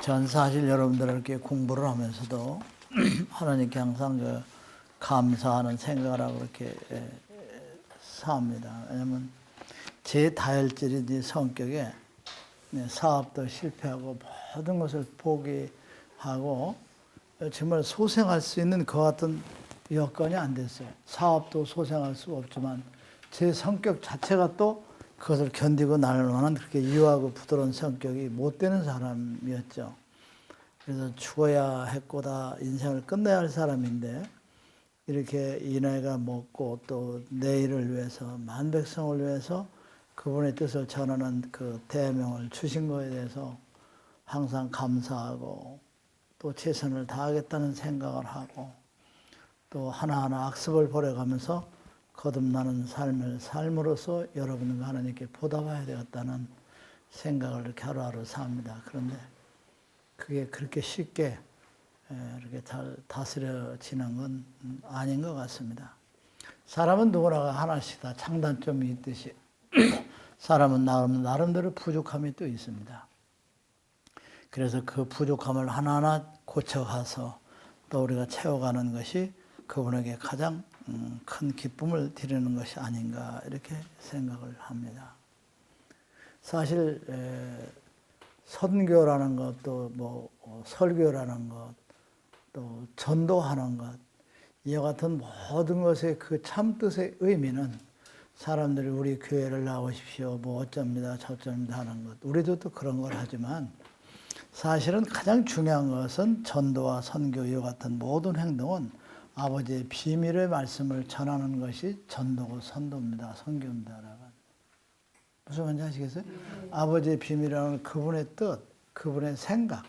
전 사실 여러분들 이렇게 공부를 하면서도 하나님께 항상 그 감사하는 생각을 하고 이렇게 삽니다. 왜냐면 제 다혈질인 성격에 사업도 실패하고 모든 것을 포기하고 정말 소생할 수 있는 그 같은 여건이 안 됐어요. 사업도 소생할 수가 없지만 제 성격 자체가 또 그것을 견디고 나를 만한 그렇게 유하고 부드러운 성격이 못 되는 사람이었죠. 그래서 죽어야 했고다 인생을 끝내야 할 사람인데 이렇게 이 나이가 먹고 또 내일을 위해서 만백성을 위해서 그분의 뜻을 전하는 그 대명을 주신 거에 대해서 항상 감사하고 또 최선을 다하겠다는 생각을 하고 또 하나하나 악습을 버려가면서 거듭나는 삶을 삶으로써 여러분과 하나님께 보답해야 되겠다는 생각을 이렇게 하루하루 삽니다. 그런데 그게 그렇게 쉽게 이렇게 잘 다스려지는 건 아닌 것 같습니다. 사람은 누구나 하나씩 다 장단점이 있듯이 사람은 나름대로 부족함이 또 있습니다. 그래서 그 부족함을 하나하나 고쳐가서 또 우리가 채워가는 것이 그분에게 가장 큰 기쁨을 드리는 것이 아닌가 이렇게 생각을 합니다. 사실 선교라는 것, 또 뭐 설교라는 것, 또 전도하는 것, 이와 같은 모든 것의 그 참뜻의 의미는 사람들이 우리 교회를 나오십시오, 뭐 어쩝니다, 저쩝니다 하는 것, 우리도 또 그런 걸 하지만 사실은 가장 중요한 것은 전도와 선교 이와 같은 모든 행동은 아버지의 비밀의 말씀을 전하는 것이 전도고 선도입니다. 선교입니다. 여러분. 무슨 말인지 아시겠어요? 아버지의 비밀이라는 그분의 뜻, 그분의 생각,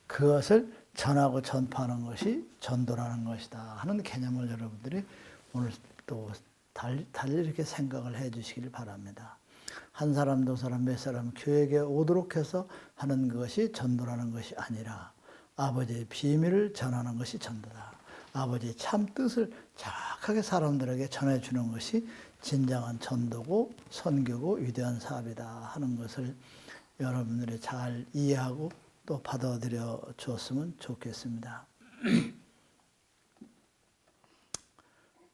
그것을 전하고 전파하는 것이 전도라는 것이다 하는 개념을 여러분들이 오늘 또 달리 이렇게 생각을 해 주시길 바랍니다. 한 사람, 두 사람, 몇 사람 교회에 오도록 해서 하는 것이 전도라는 것이 아니라 아버지의 비밀을 전하는 것이 전도다. 아버지의 참 뜻을 정확하게 사람들에게 전해주는 것이 진정한 전도고 선교고 위대한 사업이다 하는 것을 여러분들이 잘 이해하고 또 받아들여 줬으면 좋겠습니다.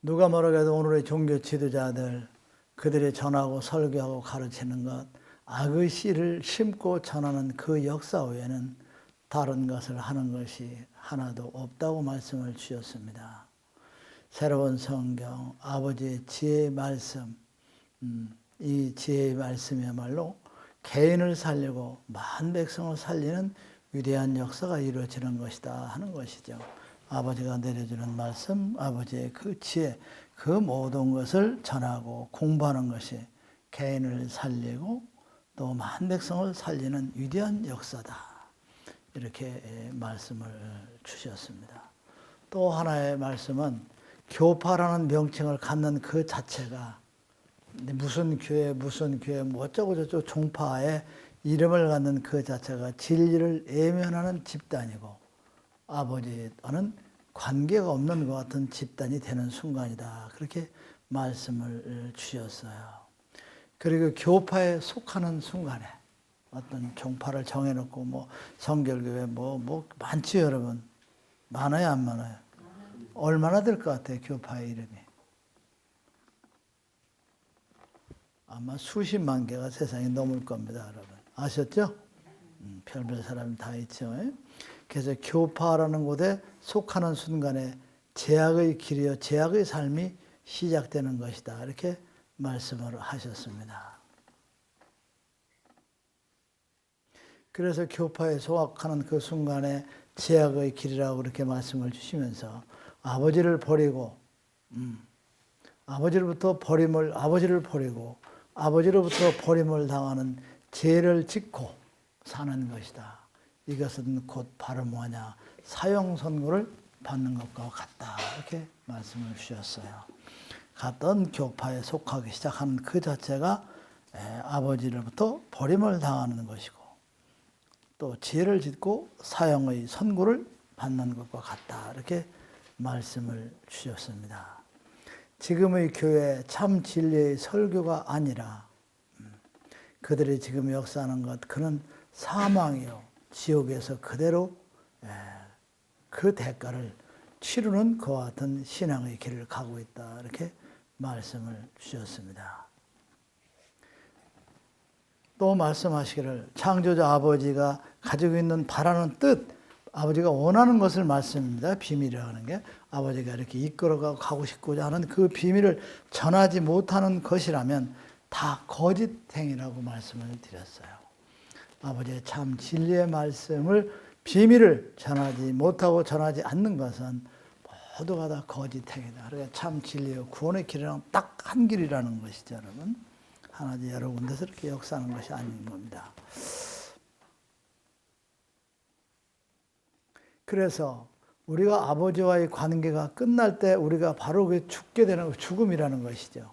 누가 뭐라고 해도 오늘의 종교 지도자들 그들이 전하고 설교하고 가르치는 것 악의 씨를 심고 전하는 그 역사 외에는 다른 것을 하는 것이 하나도 없다고 말씀을 주셨습니다. 새로운 성경, 아버지의 지혜의 말씀, 이 지혜의 말씀이야말로 개인을 살리고 만 백성을 살리는 위대한 역사가 이루어지는 것이다 하는 것이죠. 아버지가 내려주는 말씀, 아버지의 그 지혜, 그 모든 것을 전하고 공부하는 것이 개인을 살리고 또 만 백성을 살리는 위대한 역사다. 이렇게 말씀을 주셨습니다. 또 하나의 말씀은 교파라는 명칭을 갖는 그 자체가 무슨 교회 뭐 어쩌고 저쩌고 종파의 이름을 갖는 그 자체가 진리를 외면하는 집단이고 아버지와는 관계가 없는 것 같은 집단이 되는 순간이다. 그렇게 말씀을 주셨어요. 그리고 교파에 속하는 순간에 어떤 종파를 정해놓고 뭐 성결교회 뭐 많지요 여러분. 많아요 안 많아요? 얼마나 될 것 같아요 교파의 이름이? 아마 수십만 개가 세상에 넘을 겁니다 여러분. 아셨죠? 별별 사람이 다 있죠. 그래서 교파라는 곳에 속하는 순간에 죄악의 길이요 죄악의 삶이 시작되는 것이다. 이렇게 말씀을 하셨습니다. 그래서 교파에 소확하는 그 순간에 죄악의 길이라고 그렇게 말씀을 주시면서 아버지를 버리고 아버지로부터 버림을 당하는 죄를 짓고 사는 것이다. 이것은 곧 바로 뭐냐 사형선고를 받는 것과 같다. 이렇게 말씀을 주셨어요. 같은 교파에 속하기 시작하는 그 자체가 아버지로부터 버림을 당하는 것이고 또 죄를 짓고 사형의 선고를 받는 것과 같다. 이렇게 말씀을 주셨습니다. 지금의 교회 참 진리의 설교가 아니라 그들이 지금 역사하는 것 그는 사망이요 지옥에서 그대로 그 대가를 치르는 그와 같은 신앙의 길을 가고 있다. 이렇게 말씀을 주셨습니다. 또 말씀하시기를 창조자 아버지가 가지고 있는 바라는 뜻, 아버지가 원하는 것을 말씀입니다. 비밀이라는 게 아버지가 이렇게 이끌어가고 가고 싶고자 하는 그 비밀을 전하지 못하는 것이라면 다 거짓행위라고 말씀을 드렸어요. 아버지의 참 진리의 말씀을 비밀을 전하지 못하고 전하지 않는 것은 모두가 다 거짓행위다. 그러니까 참 진리의 구원의 길이란 딱 한 길이라는 것이죠, 여러분. 하나님 여러 군데서 이렇게 역사하는 것이 아닌 겁니다. 그래서 우리가 아버지와의 관계가 끝날 때 우리가 바로 그 죽게 되는 죽음이라는 것이죠.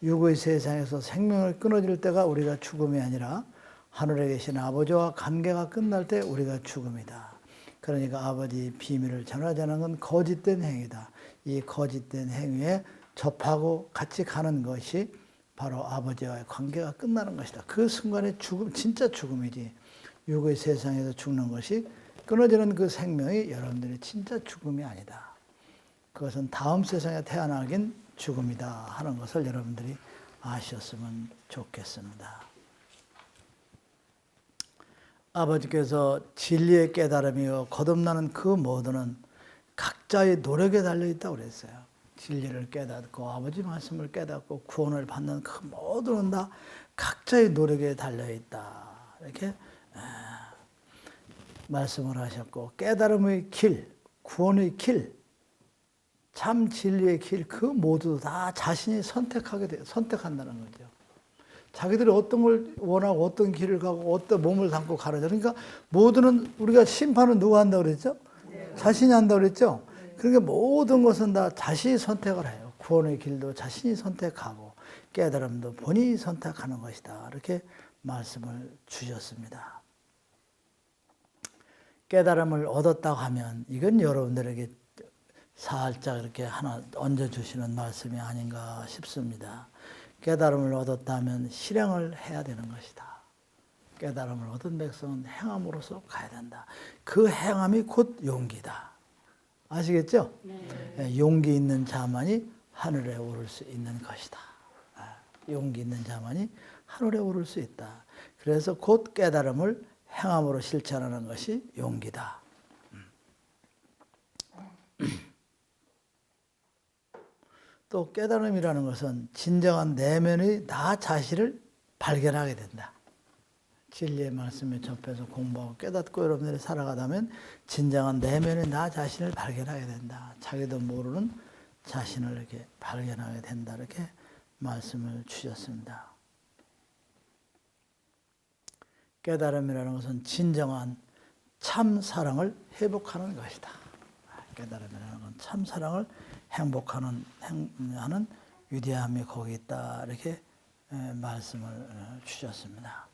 육의 세상에서 생명을 끊어질 때가 우리가 죽음이 아니라 하늘에 계신 아버지와 관계가 끝날 때 우리가 죽음이다. 그러니까 아버지 비밀을 전하지 않는 건 거짓된 행위다. 이 거짓된 행위에 접하고 같이 가는 것이 바로 아버지와의 관계가 끝나는 것이다. 그 순간에 죽음, 진짜 죽음이지. 육의 세상에서 죽는 것이 끊어지는 그 생명이 여러분들의 진짜 죽음이 아니다. 그것은 다음 세상에 태어나긴 죽음이다 하는 것을 여러분들이 아셨으면 좋겠습니다. 아버지께서 진리의 깨달음이요 거듭나는 그 모두는 각자의 노력에 달려있다고 그랬어요. 진리를 깨닫고 아버지 말씀을 깨닫고 구원을 받는 그 모두는 다 각자의 노력에 달려있다. 이렇게 말씀을 하셨고 깨달음의 길, 구원의 길, 참 진리의 길 그 모두 다 자신이 선택한다는 거죠. 자기들이 어떤 걸 원하고 어떤 길을 가고 어떤 몸을 담고 가르쳐. 그러니까 모두는 우리가 심판은 누가 한다고 그랬죠? 자신이 한다고 그랬죠? 그러니까 모든 것은 다 자신이 선택을 해요. 구원의 길도 자신이 선택하고 깨달음도 본인이 선택하는 것이다. 이렇게 말씀을 주셨습니다. 깨달음을 얻었다고 하면 이건 여러분들에게 살짝 이렇게 하나 얹어주시는 말씀이 아닌가 싶습니다. 깨달음을 얻었다면 실행을 해야 되는 것이다. 깨달음을 얻은 백성은 행함으로써 가야 된다. 그 행함이 곧 용기다. 아시겠죠? 네. 용기 있는 자만이 하늘에 오를 수 있는 것이다. 용기 있는 자만이 하늘에 오를 수 있다. 그래서 곧 깨달음을 행함으로 실천하는 것이 용기다. 또 깨달음이라는 것은 진정한 내면의 나 자신을 발견하게 된다. 진리의 말씀에 접해서 공부하고 깨닫고 여러분들이 살아가다면 진정한 내면의 나 자신을 발견하게 된다. 자기도 모르는 자신을 이렇게 발견하게 된다. 이렇게 말씀을 주셨습니다. 깨달음이라는 것은 진정한 참 사랑을 회복하는 것이다. 깨달음이라는 건 참 사랑을 행복하는 하는 위대함이 거기 있다. 이렇게 말씀을 주셨습니다.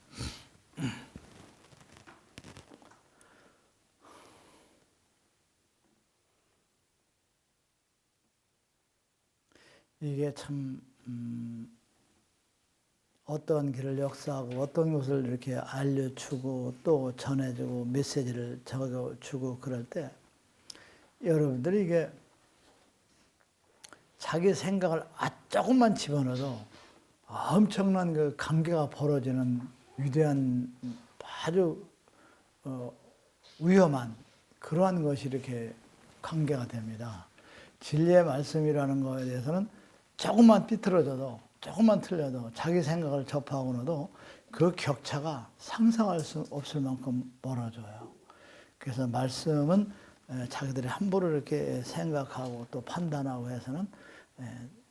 이게 참 어떤 길을 역사하고 어떤 것을 이렇게 알려주고 또 전해주고 메시지를 적어주고 그럴 때 여러분들이 이게 자기 생각을 조금만 집어넣어도 엄청난 그 관계가 벌어지는 위대한 아주 위험한 그러한 것이 이렇게 관계가 됩니다. 진리의 말씀이라는 것에 대해서는 조금만 삐뚤어져도 조금만 틀려도 자기 생각을 접하고 나도 그 격차가 상상할 수 없을 만큼 멀어져요. 그래서 말씀은 자기들이 함부로 이렇게 생각하고 또 판단하고 해서는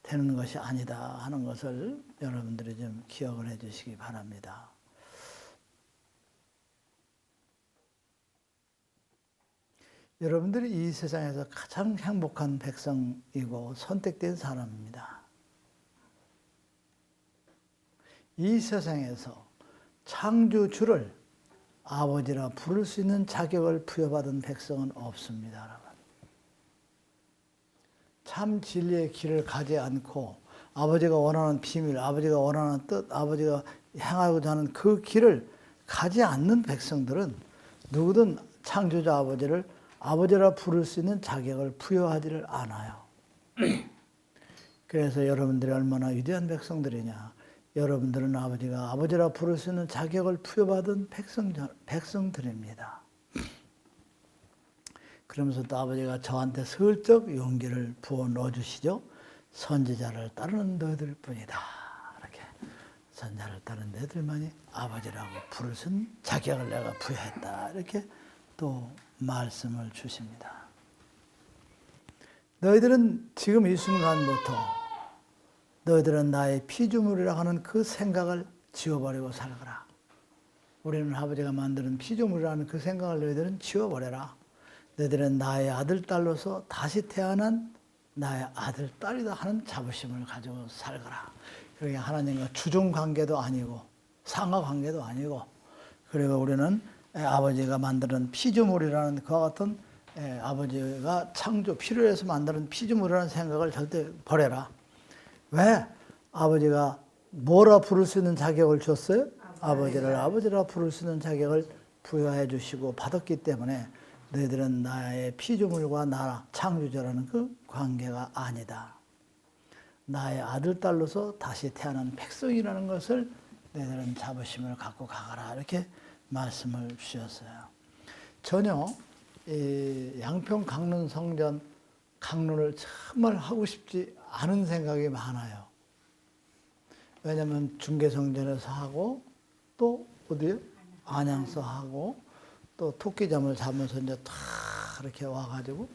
되는 것이 아니다 하는 것을 여러분들이 좀 기억을 해 주시기 바랍니다. 여러분들이 이 세상에서 가장 행복한 백성이고 선택된 사람입니다. 이 세상에서 창조주를 아버지라 부를 수 있는 자격을 부여받은 백성은 없습니다. 여러분. 참 진리의 길을 가지 않고 아버지가 원하는 비밀, 아버지가 원하는 뜻, 아버지가 행하고자 하는 그 길을 가지 않는 백성들은 누구든 창조자 아버지를 아버지라 부를 수 있는 자격을 부여하지를 않아요. 그래서 여러분들이 얼마나 위대한 백성들이냐. 여러분들은 아버지가 아버지라 부를 수 있는 자격을 부여받은 백성들입니다. 그러면서 또 아버지가 저한테 슬쩍 용기를 부어 넣어주시죠. 선지자를 따르는 너희들 뿐이다. 이렇게 선지자를 따르는 너희들만이 아버지라고 부를 수 있는 자격을 내가 부여했다. 이렇게 또 말씀을 주십니다. 너희들은 지금 이 순간부터 너희들은 나의 피조물이라 하는 그 생각을 지워버리고 살거라. 우리는 아버지가 만드는 피조물이라는 그 생각을 너희들은 지워버려라. 너희들은 나의 아들, 딸로서 다시 태어난 나의 아들, 딸이다 하는 자부심을 가지고 살거라. 그러게 하나님과 주종 관계도 아니고 상하 관계도 아니고, 그리고 우리는 아버지가 만드는 피조물이라는 그와 같은 아버지가 창조, 피를 해서 만드는 피조물이라는 생각을 절대 버려라. 왜? 아버지가 뭐라 부를 수 있는 자격을 줬어요? 아버지를 아버지라 부를 수 있는 자격을 부여해 주시고 받았기 때문에 너희들은 나의 피조물과 나 창조자라는 그 관계가 아니다. 나의 아들, 딸로서 다시 태어난 백성이라는 것을 너희들은 자부심을 갖고 가거라. 이렇게 말씀을 주셨어요. 전혀 양평 강릉 성전 강론을 정말 하고 싶지 않은 생각이 많아요. 왜냐하면 중계성전에서 하고 또 어디요? 안양서 하고 또 토끼잠을 자면서 이제 다 이렇게 와가지고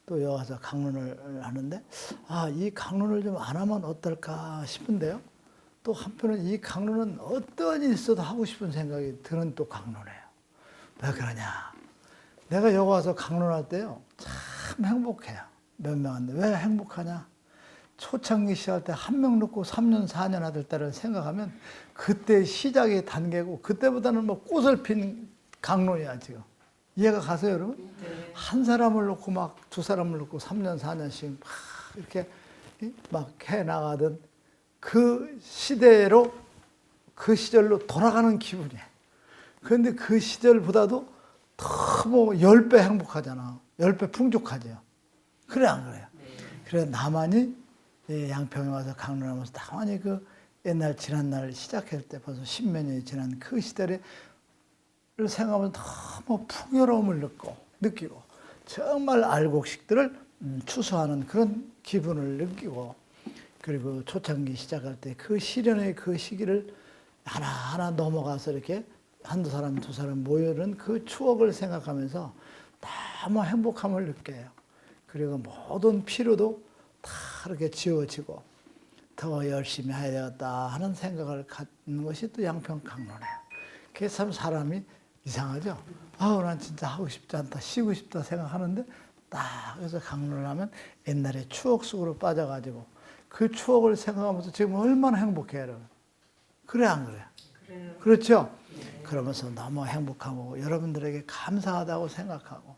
또 여기 와서 강론을 하는데, 이 강론을 좀 안 하면 어떨까 싶은데요. 또 한편은 이 강론은 어떤 일이 있어도 하고 싶은 생각이 드는 또 강론이에요. 왜 그러냐? 내가 여기 와서 강론할 때요, 참 행복해요. 몇 명한테. 왜 행복하냐? 초창기 시작할 때 한 명 넣고 3년, 4년 하들 때를 생각하면 그때 시작의 단계고, 그때보다는 뭐 꽃을 핀 강론이야, 지금. 이해가 가세요, 여러분? 네. 한 사람을 놓고 막 두 사람을 놓고 3년, 4년씩 막 이렇게 막 해 나가던 그 시대로, 그 시절로 돌아가는 기분이에요. 그런데 그 시절보다도 더 뭐 10배 행복하잖아. 10배 풍족하죠. 그래, 안 그래요? 네. 그래서 나만이 양평에 와서 강론하면서 나만이 그 옛날 지난날 시작할 때 벌써 10몇 년이 지난 그 시대를 생각하면 너무 풍요로움을 느끼고 정말 알곡식들을 추수하는 그런 기분을 느끼고, 그리고 초창기 시작할 때 그 시련의 그 시기를 하나하나 넘어가서 이렇게 한두 사람, 두 사람 모여는 그 추억을 생각하면서 너무 행복함을 느껴요. 그리고 모든 필요도 다 이렇게 지워지고 더 열심히 해야 되겠다 하는 생각을 갖는 것이 또 양평 강론이에요. 그게 참 사람이 이상하죠? 난 진짜 하고 싶지 않다, 쉬고 싶다 생각하는데 딱 그래서 강론을 하면 옛날의 추억 속으로 빠져가지고 그 추억을 생각하면서 지금 얼마나 행복해요, 여러분. 그래, 안 그래요? 그래요. 그렇죠? 네. 그러면서 너무 행복하고 여러분들에게 감사하다고 생각하고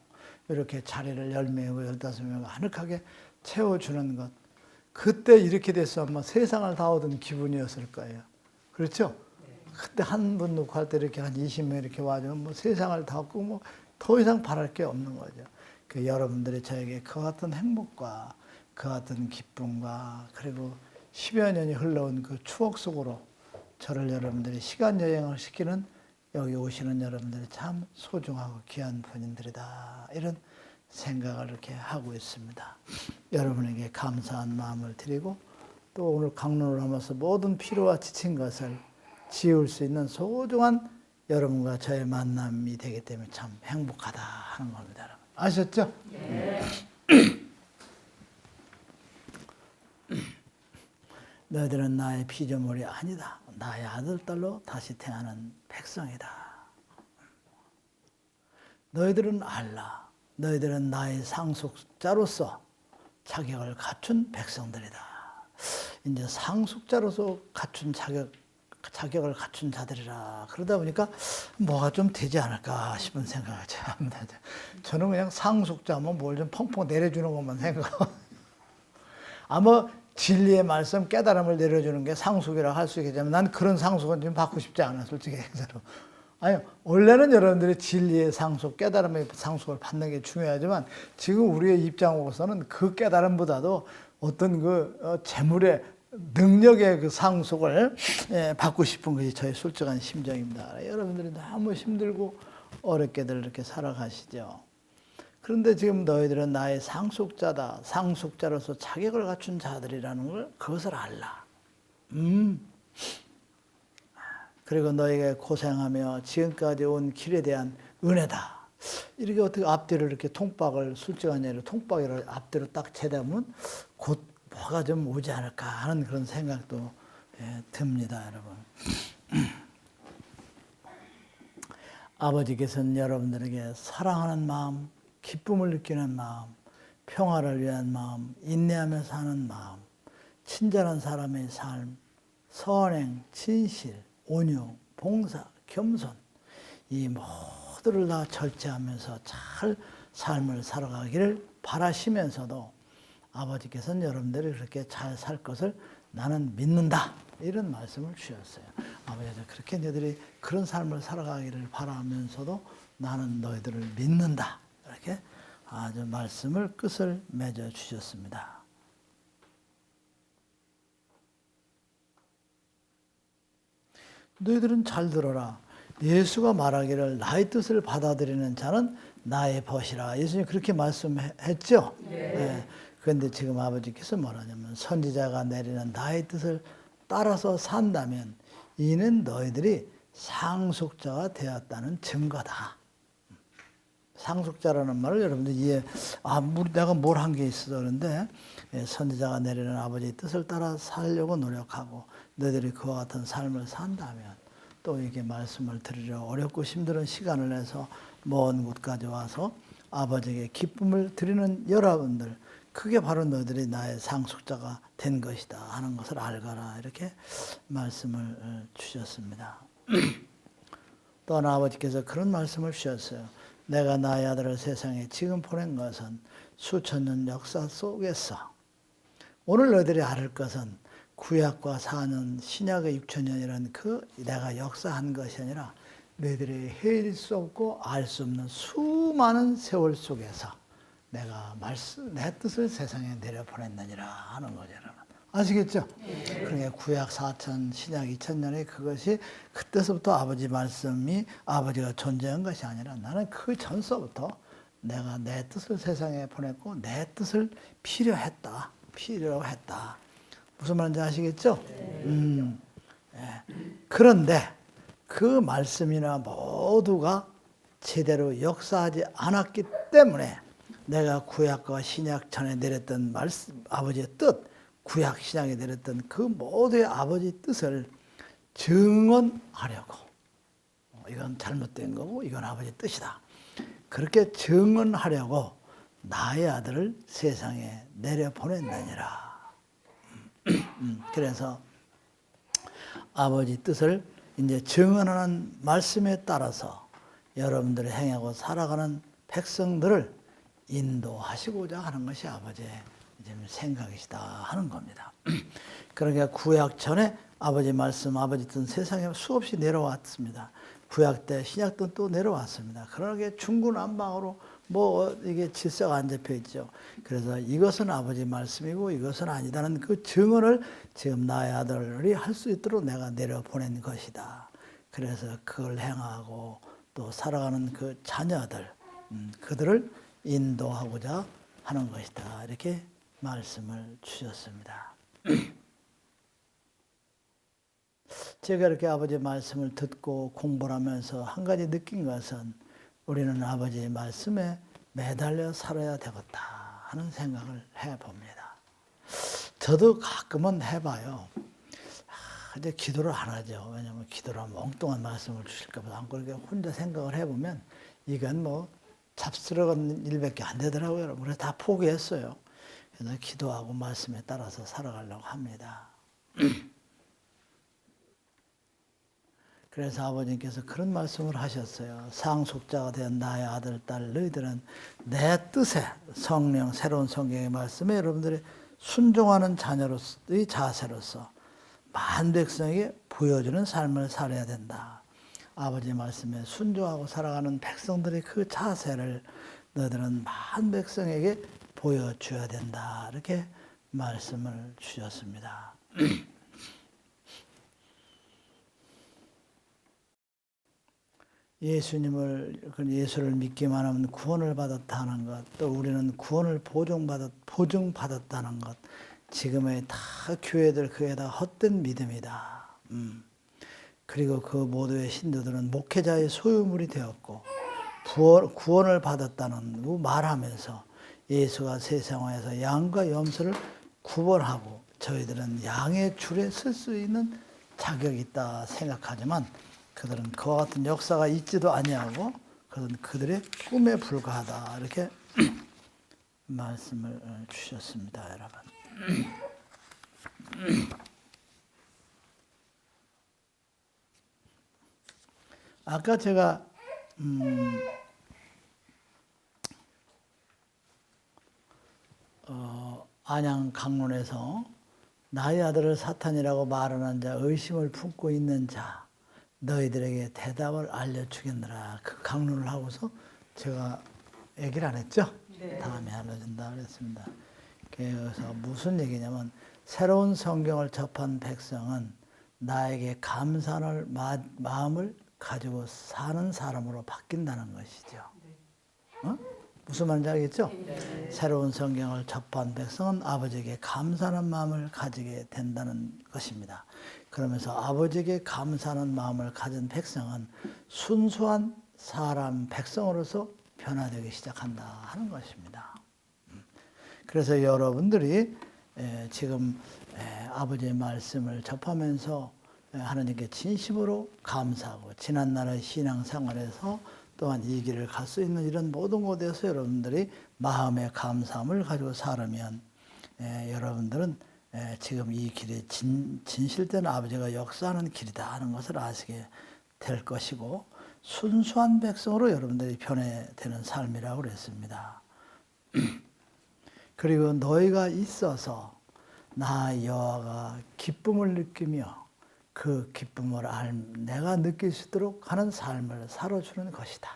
이렇게 자리를 10명이고 15명이고 아늑하게 채워주는 것. 그때 이렇게 됐으면 아마 세상을 다 얻은 기분이었을 거예요. 그렇죠? 그때 한 분 놓고 할 때 이렇게 한 20명 이렇게 와주면 뭐 세상을 다 얻고 뭐 더 이상 바랄 게 없는 거죠. 그 여러분들이 저에게 그 같은 행복과 그 같은 기쁨과 그리고 10여 년이 흘러온 그 추억 속으로 저를 여러분들이 시간 여행을 시키는 여기 오시는 여러분들이 참 소중하고 귀한 분들이다. 이런 생각을 이렇게 하고 있습니다. 여러분에게 감사한 마음을 드리고 또 오늘 강론을 하면서 모든 피로와 지친 것을 지울 수 있는 소중한 여러분과 저의 만남이 되기 때문에 참 행복하다 하는 겁니다. 여러분. 아셨죠? 네. 너희들은 나의 피조물이 아니다. 나의 아들, 딸로 다시 태어난 백성이다. 너희들은 알라. 너희들은 나의 상속자로서 자격을 갖춘 백성들이다. 이제 상속자로서 갖춘 자격을 갖춘 자들이라. 그러다 보니까 뭐가 좀 되지 않을까 싶은 생각을 합니다. 저는 그냥 상속자면 뭘 좀 펑펑 내려주는 것만 생각하고 아마 진리의 말씀, 깨달음을 내려주는 게 상속이라고 할 수 있겠지만 난 그런 상속은 좀 받고 싶지 않아, 솔직히. 아니, 원래는 여러분들이 진리의 상속, 깨달음의 상속을 받는 게 중요하지만 지금 우리의 입장으로서는 그 깨달음보다도 어떤 재물의 능력의 그 상속을 받고 싶은 것이 저의 솔직한 심정입니다. 여러분들이 너무 힘들고 어렵게들 이렇게 살아가시죠. 그런데 지금 너희들은 나의 상속자다. 상속자로서 자격을 갖춘 자들이라는 걸 그것을 알라. 그리고 너희가 고생하며 지금까지 온 길에 대한 은혜다. 이렇게 어떻게 앞뒤로 이렇게 통박을 솔직한 예로 통박을 앞뒤로 딱 재다면 곧 뭐가 좀 오지 않을까 하는 그런 생각도 듭니다, 여러분. 아버지께서는 여러분들에게 사랑하는 마음, 기쁨을 느끼는 마음, 평화를 위한 마음, 인내하며 사는 마음, 친절한 사람의 삶, 선행, 진실, 온유, 봉사, 겸손 이 모두를 다 절제하면서 잘 삶을 살아가기를 바라시면서도 아버지께서는 여러분들이 그렇게 잘 살 것을 나는 믿는다. 이런 말씀을 주셨어요. 아버지께서 그렇게 너희들이 그런 삶을 살아가기를 바라면서도 나는 너희들을 믿는다. 이렇게 아주 말씀을 끝을 맺어 주셨습니다. 너희들은 잘 들어라. 예수가 말하기를 나의 뜻을 받아들이는 자는 나의 벗이라. 예수님 그렇게 말씀했죠? 네. 그런데 지금 아버지께서 뭐라냐면 선지자가 내리는 나의 뜻을 따라서 산다면 이는 너희들이 상속자가 되었다는 증거다. 상속자라는 말을 여러분들 내가 뭘 한 게 있어 그런데 선지자가 내리는 아버지의 뜻을 따라 살려고 노력하고 너희들이 그와 같은 삶을 산다면 또 이게 말씀을 들으려 어렵고 힘든 시간을 내서 먼 곳까지 와서 아버지에게 기쁨을 드리는 여러분들 그게 바로 너희들이 나의 상속자가 된 것이다 하는 것을 알거라 이렇게 말씀을 주셨습니다. 또한 아버지께서 그런 말씀을 주셨어요. 내가 나의 아들을 세상에 지금 보낸 것은 수천 년 역사 속에서 오늘 너희들이 알을 것은 구약과 4년, 신약의 6천년이라는 그 내가 역사한 것이 아니라 너희들이 헤아릴 수 없고 알 수 없는 수많은 세월 속에서 내가 내 뜻을 세상에 내려보냈느니라 하는 거죠. 아시겠죠? 그러니까 구약 4천, 신약 2000년의 그것이 그때서부터 아버지 말씀이 아버지가 존재한 것이 아니라 나는 그 전서부터 내가 내 뜻을 세상에 보냈고 내 뜻을 필요했다. 무슨 말인지 아시겠죠? 그런데 그 말씀이나 모두가 제대로 역사하지 않았기 때문에 내가 구약과 신약 전에 내렸던 말씀, 아버지의 뜻, 구약 신약에 내렸던 그 모두의 아버지 뜻을 증언하려고 이건 잘못된 거고 이건 아버지 뜻이다. 그렇게 증언하려고 나의 아들을 세상에 내려보냈느니라. 그래서 아버지 뜻을 이제 증언하는 말씀에 따라서 여러분들이 행하고 살아가는 백성들을 인도하시고자 하는 것이 아버지의 생각이시다 하는 겁니다. 그러니까 구약 전에 아버지 말씀, 아버지 뜻은 세상에 수없이 내려왔습니다. 구약 때, 신약 때 또 내려왔습니다. 그러게 중구난방으로 이게 질서가 안 잡혀 있죠. 그래서 이것은 아버지 말씀이고 이것은 아니다는 그 증언을 지금 나의 아들이 할 수 있도록 내가 내려보낸 것이다. 그래서 그걸 행하고 또 살아가는 그 자녀들, 그들을 인도하고자 하는 것이다. 이렇게 말씀을 주셨습니다. 제가 이렇게 아버지의 말씀을 듣고 공부를 하면서 한 가지 느낀 것은 우리는 아버지의 말씀에 매달려 살아야 되겠다 하는 생각을 해봅니다. 저도 가끔은 해봐요. 근데 기도를 안 하죠. 왜냐하면 기도를 하면 엉뚱한 말씀을 주실까 봐. 안 그렇게 혼자 생각을 해보면 이건 잡스러운 일밖에 안 되더라고요. 그래서 다 포기했어요. 그래서 기도하고 말씀에 따라서 살아가려고 합니다. 그래서 아버님께서 그런 말씀을 하셨어요. 상속자가 된 나의 아들, 딸 너희들은 내 뜻에 성령, 새로운 성경의 말씀에 여러분들이 순종하는 자녀로서의 자세로서 만 백성에게 보여주는 삶을 살아야 된다. 아버지 말씀에 순종하고 살아가는 백성들의 그 자세를 너희들은 많은 백성에게 보여줘야 된다. 이렇게 말씀을 주셨습니다. 예수를 믿기만 하면 구원을 받았다는 것, 또 우리는 구원을 보증받았다는 것, 지금의 다 교회들 그게 다 헛된 믿음이다. 그리고 그 모두의 신도들은 목회자의 소유물이 되었고 구원을 받았다는 말하면서 예수가 세상에서 양과 염소를 구분하고 저희들은 양의 줄에 설 수 있는 자격이 있다 생각하지만 그들은 그와 같은 역사가 있지도 아니하고 그들은 그들의 꿈에 불과하다 이렇게 말씀을 주셨습니다, 여러분. 아까 제가 안양 강론에서 나의 아들을 사탄이라고 말하는 자, 의심을 품고 있는 자, 너희들에게 대답을 알려주겠느라 그 강론을 하고서 제가 얘기를 안 했죠? 네. 다음에 알려준다 그랬습니다. 그래서 무슨 얘기냐면 새로운 성경을 접한 백성은 나에게 감사할 마음을 가지고 사는 사람으로 바뀐다는 것이죠. 어? 무슨 말인지 알겠죠? 네. 새로운 성경을 접한 백성은 아버지에게 감사하는 마음을 가지게 된다는 것입니다. 그러면서 아버지에게 감사하는 마음을 가진 백성은 순수한 사람, 백성으로서 변화되기 시작한다 하는 것입니다. 그래서 여러분들이 지금 아버지의 말씀을 접하면서 하나님께 진심으로 감사하고 지난날의 신앙생활에서 또한 이 길을 갈 수 있는 이런 모든 곳에서 여러분들이 마음의 감사함을 가지고 살으면 여러분들은 지금 이 길이 진실된 아버지가 역사하는 길이다 하는 것을 아시게 될 것이고 순수한 백성으로 여러분들이 변해되는 삶이라고 그랬습니다. 그리고 너희가 있어서 나 여호와가 기쁨을 느끼며 그 기쁨을 내가 느낄 수 있도록 하는 삶을 살아주는 것이다.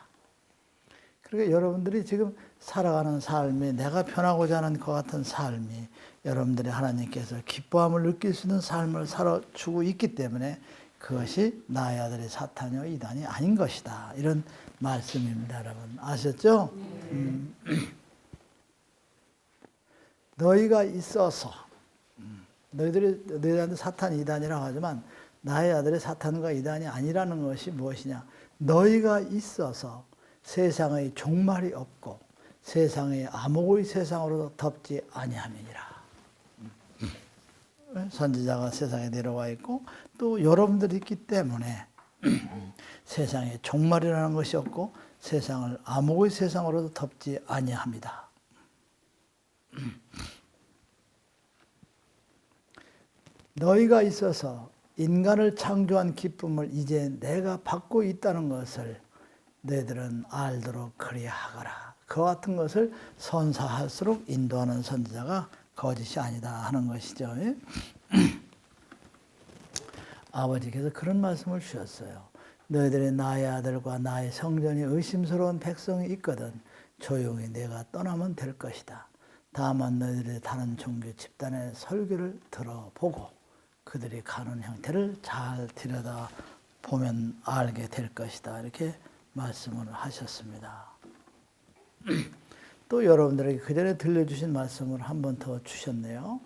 그러니까 여러분들이 지금 살아가는 삶이 내가 편하고자 하는 것 같은 삶이 여러분들이 하나님께서 기뻐함을 느낄 수 있는 삶을 살아주고 있기 때문에 그것이 나의 아들이 사탄이요 이단이 아닌 것이다. 이런 말씀입니다, 여러분. 아셨죠? 너희가 있어서 너희들한테 사탄이 이단이라고 하지만 나의 아들이 사탄과 이단이 아니라는 것이 무엇이냐? 너희가 있어서 세상의 종말이 없고 세상의 암흑의 세상으로 덮지 아니함이니라. 선지자가 세상에 내려와 있고 또 여러분들이 있기 때문에 세상에 종말이라는 것이 없고 세상을 암흑의 세상으로 덮지 아니합니다. 너희가 있어서 인간을 창조한 기쁨을 이제 내가 받고 있다는 것을 너희들은 알도록 그리하거라. 그와 같은 것을 선사할수록 인도하는 선지자가 거짓이 아니다 하는 것이죠. 아버지께서 그런 말씀을 주셨어요. 너희들이 나의 아들과 나의 성전이 의심스러운 백성이 있거든 조용히 내가 떠나면 될 것이다. 다만 너희들이 다른 종교 집단의 설교를 들어보고 그들이 가는 형태를 잘 들여다보면 알게 될 것이다. 이렇게 말씀을 하셨습니다. 또 여러분들에게 그 전에 들려주신 말씀을 한 번 더 주셨네요.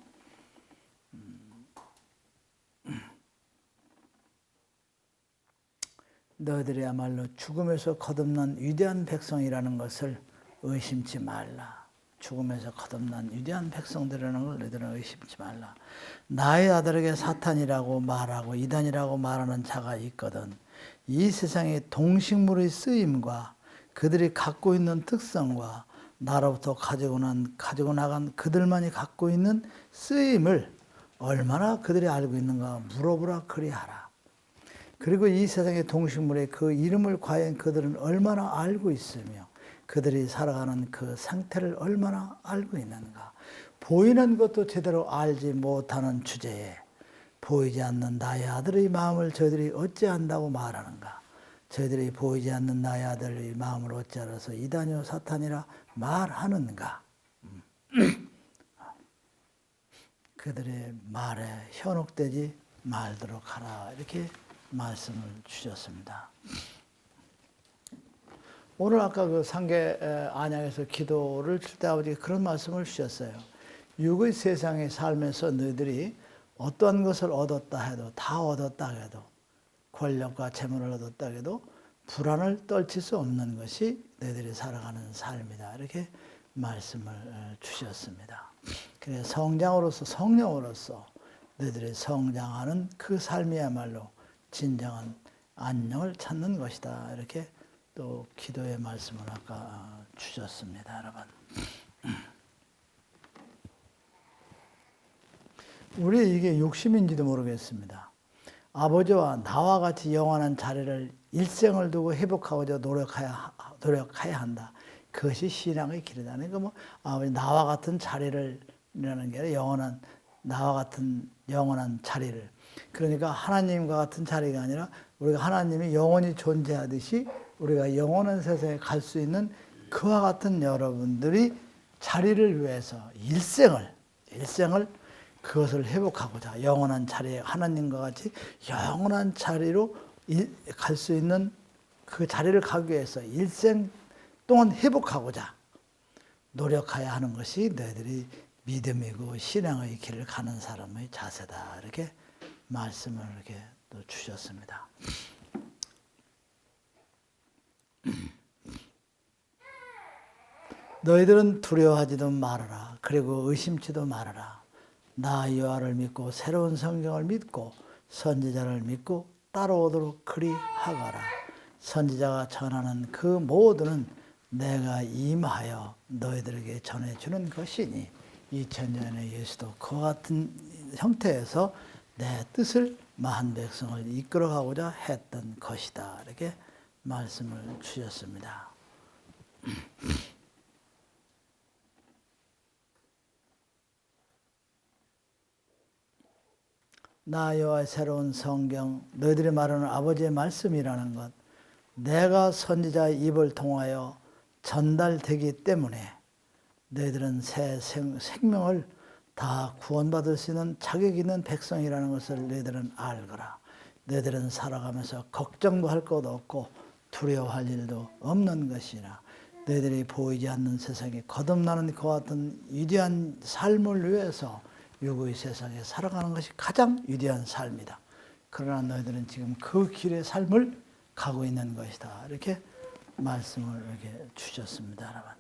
너희들이야말로 죽음에서 거듭난 위대한 백성이라는 것을 의심치 말라. 죽음에서 거듭난 위대한 백성들이라는 걸 너희들은 의심치 말라. 나의 아들에게 사탄이라고 말하고 이단이라고 말하는 자가 있거든 이 세상의 동식물의 쓰임과 그들이 갖고 있는 특성과 나로부터 가지고 나간 그들만이 갖고 있는 쓰임을 얼마나 그들이 알고 있는가 물어보라 그리하라. 그리고 이 세상의 동식물의 그 이름을 과연 그들은 얼마나 알고 있으며 그들이 살아가는 그 상태를 얼마나 알고 있는가. 보이는 것도 제대로 알지 못하는 주제에 보이지 않는 나의 아들의 마음을 저희들이 어찌 안다고 말하는가. 저희들이 보이지 않는 나의 아들의 마음을 어찌하여서 이단이요 사탄이라 말하는가. 그들의 말에 현혹되지 말도록 하라. 이렇게 말씀을 주셨습니다. 오늘 아까 그 상계 안양에서 기도를 칠 때 아버지가 그런 말씀을 주셨어요. 육의 세상의 삶에서 너희들이 어떠한 것을 얻었다 해도, 다 얻었다 해도, 권력과 재물을 얻었다 해도 불안을 떨칠 수 없는 것이 너희들이 살아가는 삶이다. 이렇게 말씀을 주셨습니다. 그래서 성장으로서, 성령으로서 너희들이 성장하는 그 삶이야말로 진정한 안녕을 찾는 것이다. 이렇게 또 기도의 말씀을 아까 주셨습니다, 여러분. 우리 이게 욕심인지도 모르겠습니다. 아버지와 나와 같이 영원한 자리를 일생을 두고 회복하고자 노력해야 한다. 그것이 신앙의 길이다. 그러니까 뭐 아버지 나와 같은 자리를 이라는 게 아니라 나와 같은 영원한 자리를. 그러니까 하나님과 같은 자리가 아니라 우리가 하나님이 영원히 존재하듯이 우리가 영원한 세상에 갈 수 있는 그와 같은 여러분들이 자리를 위해서 일생을 그것을 회복하고자 영원한 자리에 하나님과 같이 영원한 자리로 갈 수 있는 그 자리를 가기 위해서 일생 동안 회복하고자 노력해야 하는 것이 너희들이 믿음이고 신앙의 길을 가는 사람의 자세다. 이렇게 말씀을 이렇게 또 주셨습니다. 너희들은 두려워하지도 말아라. 그리고 의심치도 말아라. 나 여호와를 믿고 새로운 성경을 믿고 선지자를 믿고 따라오도록 그리하거라. 선지자가 전하는 그 모두는 내가 임하여 너희들에게 전해주는 것이니 2000년의 예수도 그와 같은 형태에서 내 뜻을 많은 백성을 이끌어가고자 했던 것이다. 이렇게 말씀을 주셨습니다. 나 여호와의 새로운 성경, 너희들이 말하는 아버지의 말씀이라는 것, 내가 선지자의 입을 통하여 전달되기 때문에 너희들은 새 생명을 다 구원받을 수 있는 자격 있는 백성이라는 것을 너희들은 알거라. 너희들은 살아가면서 걱정도 할 것 없고 두려워할 일도 없는 것이나 너희들이 보이지 않는 세상에 거듭나는 그와 같은 위대한 삶을 위해서 육의 세상에 살아가는 것이 가장 위대한 삶이다. 그러나 너희들은 지금 그 길의 삶을 가고 있는 것이다. 이렇게 말씀을 이렇게 주셨습니다, 여러분.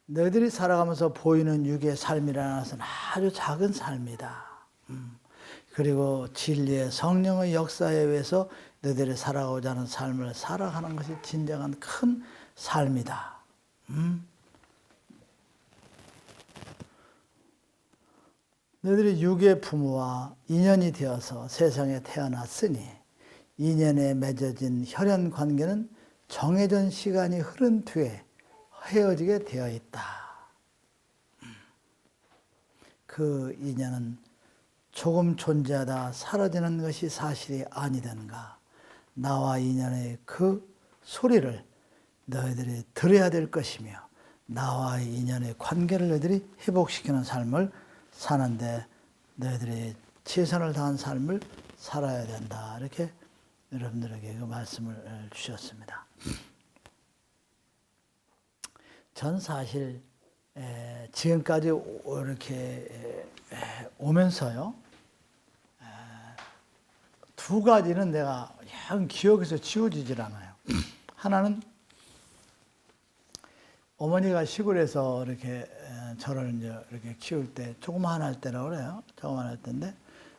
너희들이 살아가면서 보이는 육의 삶이라는 것은 아주 작은 삶이다. 그리고 진리의 성령의 역사에 의해서 너희들이 살아가고자 하는 삶을 살아가는 것이 진정한 큰 삶이다. 너희들이 육의 부모와 인연이 되어서 세상에 태어났으니 인연에 맺어진 혈연 관계는 정해진 시간이 흐른 뒤에 헤어지게 되어 있다. 그 인연은 조금 존재하다 사라지는 것이 사실이 아니던가. 나와 인연의 그 소리를 너희들이 들어야 될 것이며 나와의 인연의 관계를 너희들이 회복시키는 삶을 사는데 너희들이 최선을 다한 삶을 살아야 된다. 이렇게 여러분들에게 그 말씀을 주셨습니다. 전 사실 지금까지 이렇게 오면서요, 두 가지는 내가 영 기억에서 지워지질 않아요. 하나는 어머니가 시골에서 이렇게 저를 이제 이렇게 키울 때 조그만할 때라고 그래요. 조그만할 때인데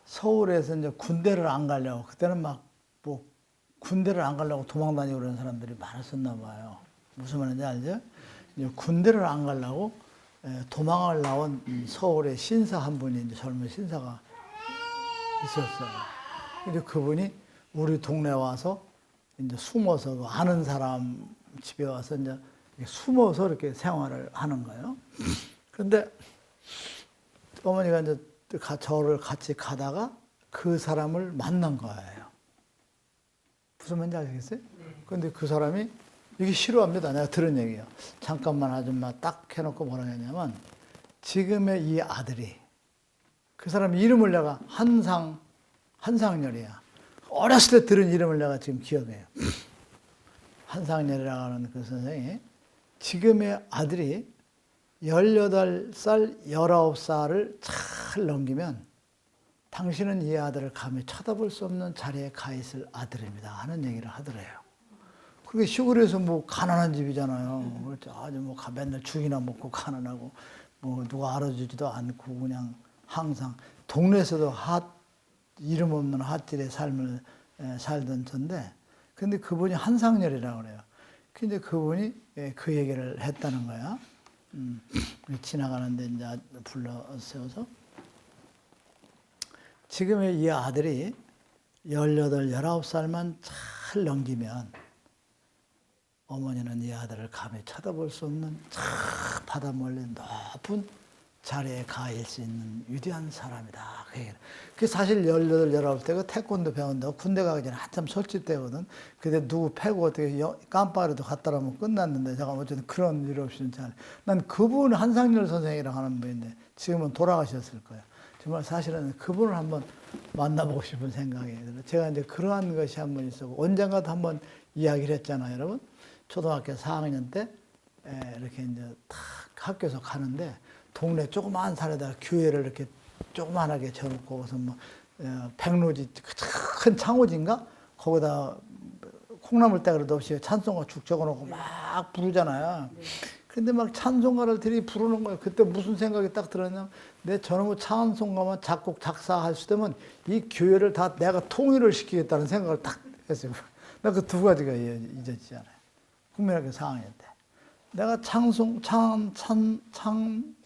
서울에서 이제 군대를 안 가려고 그때는 막 뭐 군대를 안 가려고 도망다니고 그러는 사람들이 많았었나 봐요. 무슨 말인지 알죠? 군대를 안 가려고 도망을 나온 서울의 신사 한 분이 이제 젊은 신사가 있었어요. 근데 그분이 우리 동네 와서 이제 숨어서 그 아는 사람 집에 와서 이제 숨어서 이렇게 생활을 하는 거예요. 근데 어머니가 이제 저를 같이 가다가 그 사람을 만난 거예요. 무슨 말인지 아시겠어요? 근데 그 사람이 이게 싫어합니다. 내가 들은 얘기예요. 잠깐만 아줌마 딱 해놓고 뭐라 했냐면 지금의 이 아들이 그 사람 이름을 내가 한상열이야. 어렸을 때 들은 이름을 내가 지금 기억해요. 한상열이라고 하는 그 선생이 지금의 아들이 18살, 19살을 잘 넘기면 당신은 이 아들을 감히 쳐다볼 수 없는 자리에 가 있을 아들입니다 하는 얘기를 하더래요. 그게 시골에서 뭐 가난한 집이잖아요. 그렇죠. 아주 뭐 맨날 죽이나 먹고 가난하고 뭐 누가 알아주지도 않고 그냥 항상 동네에서도 이름 없는 핫질의 삶을 살던 전데 근데 그분이 한상열이라고 그래요. 근데 그분이 그 얘기를 했다는 거야. 지나가는데 이제 불러 세워서 지금의 이 아들이 18, 19살만 잘 넘기면 어머니는 이 아들을 감히 쳐다볼 수 없는 저 바다 멀리 높은 자리에 가 있을 수 있는 위대한 사람이다. 그 사실 18, 19때 태권도 배운다고 군대 가기 전에 한참 솔집 때거든. 근데 누구 패고 어떻게 깜빡이라도 갔다 오면 끝났는데 제가 어쨌든 그런 일 없이는 잘. 난 그분 한상열 선생이라고 하는 분인데 지금은 돌아가셨을 거예요. 정말 사실은 그분을 한번 만나보고 싶은 생각이 들어요. 제가 이제 그러한 것이 한번 있었고 언젠가도 한번 이야기를 했잖아요, 여러분. 초등학교 4학년 때 이렇게 이제 탁 학교에서 가는데 동네 조그마한 산에다가 교회를 이렇게 조그만하게 져놓고 거기서 뭐 백로지 큰 창호지인가 거기다 콩나물 떼그릇도 없이 찬송가 죽 적어놓고 막 부르잖아요. 근데 막 찬송가를 들이 부르는 거예요. 그때 무슨 생각이 딱 들었냐면 내 저놈의 찬송가만 작곡 작사할 수 있으면 이 교회를 다 내가 통일을 시키겠다는 생각을 딱 했어요. 나 그 두 가지가 잊어지지 않아요. 국민학교 4학년 때 내가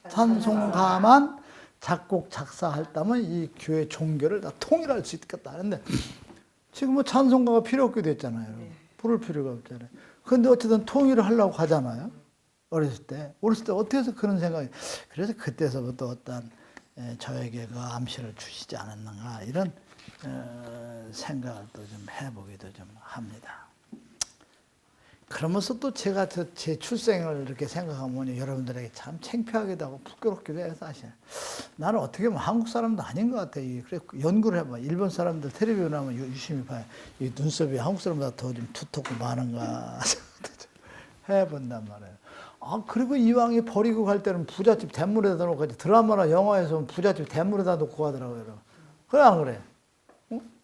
찬송가만 작곡 작사했다면 이 교회 종교를 다 통일할 수 있겠다 하는데 지금 뭐 찬송가가 필요 없게 됐잖아요. 부를 필요가 없잖아요. 그런데 어쨌든 통일을 하려고 하잖아요. 어렸을 때 어떻게 해서 그런 생각이 그래서 그때서부터 어떤 저에게 그 암시를 주시지 않았는가 이런 생각을 또 좀 해보기도 좀 합니다. 그러면서 또 제가 제 출생을 이렇게 생각하면 여러분들에게 참 창피하기도 하고 부끄럽기도 해요, 사실. 나는 어떻게 보면 한국 사람도 아닌 것 같아요. 그래, 연구를 해봐. 일본 사람들 텔레비전 하면 유심히 봐요. 이 눈썹이 한국 사람보다 더 좀 두텁고 많은가. 해본단 말이에요. 아, 그리고 이왕에 버리고 갈 때는 부잣집 대물에다 놓고 드라마나 영화에서 부잣집 대물에다 놓고 가더라고요. 여러분. 그래, 안 그래?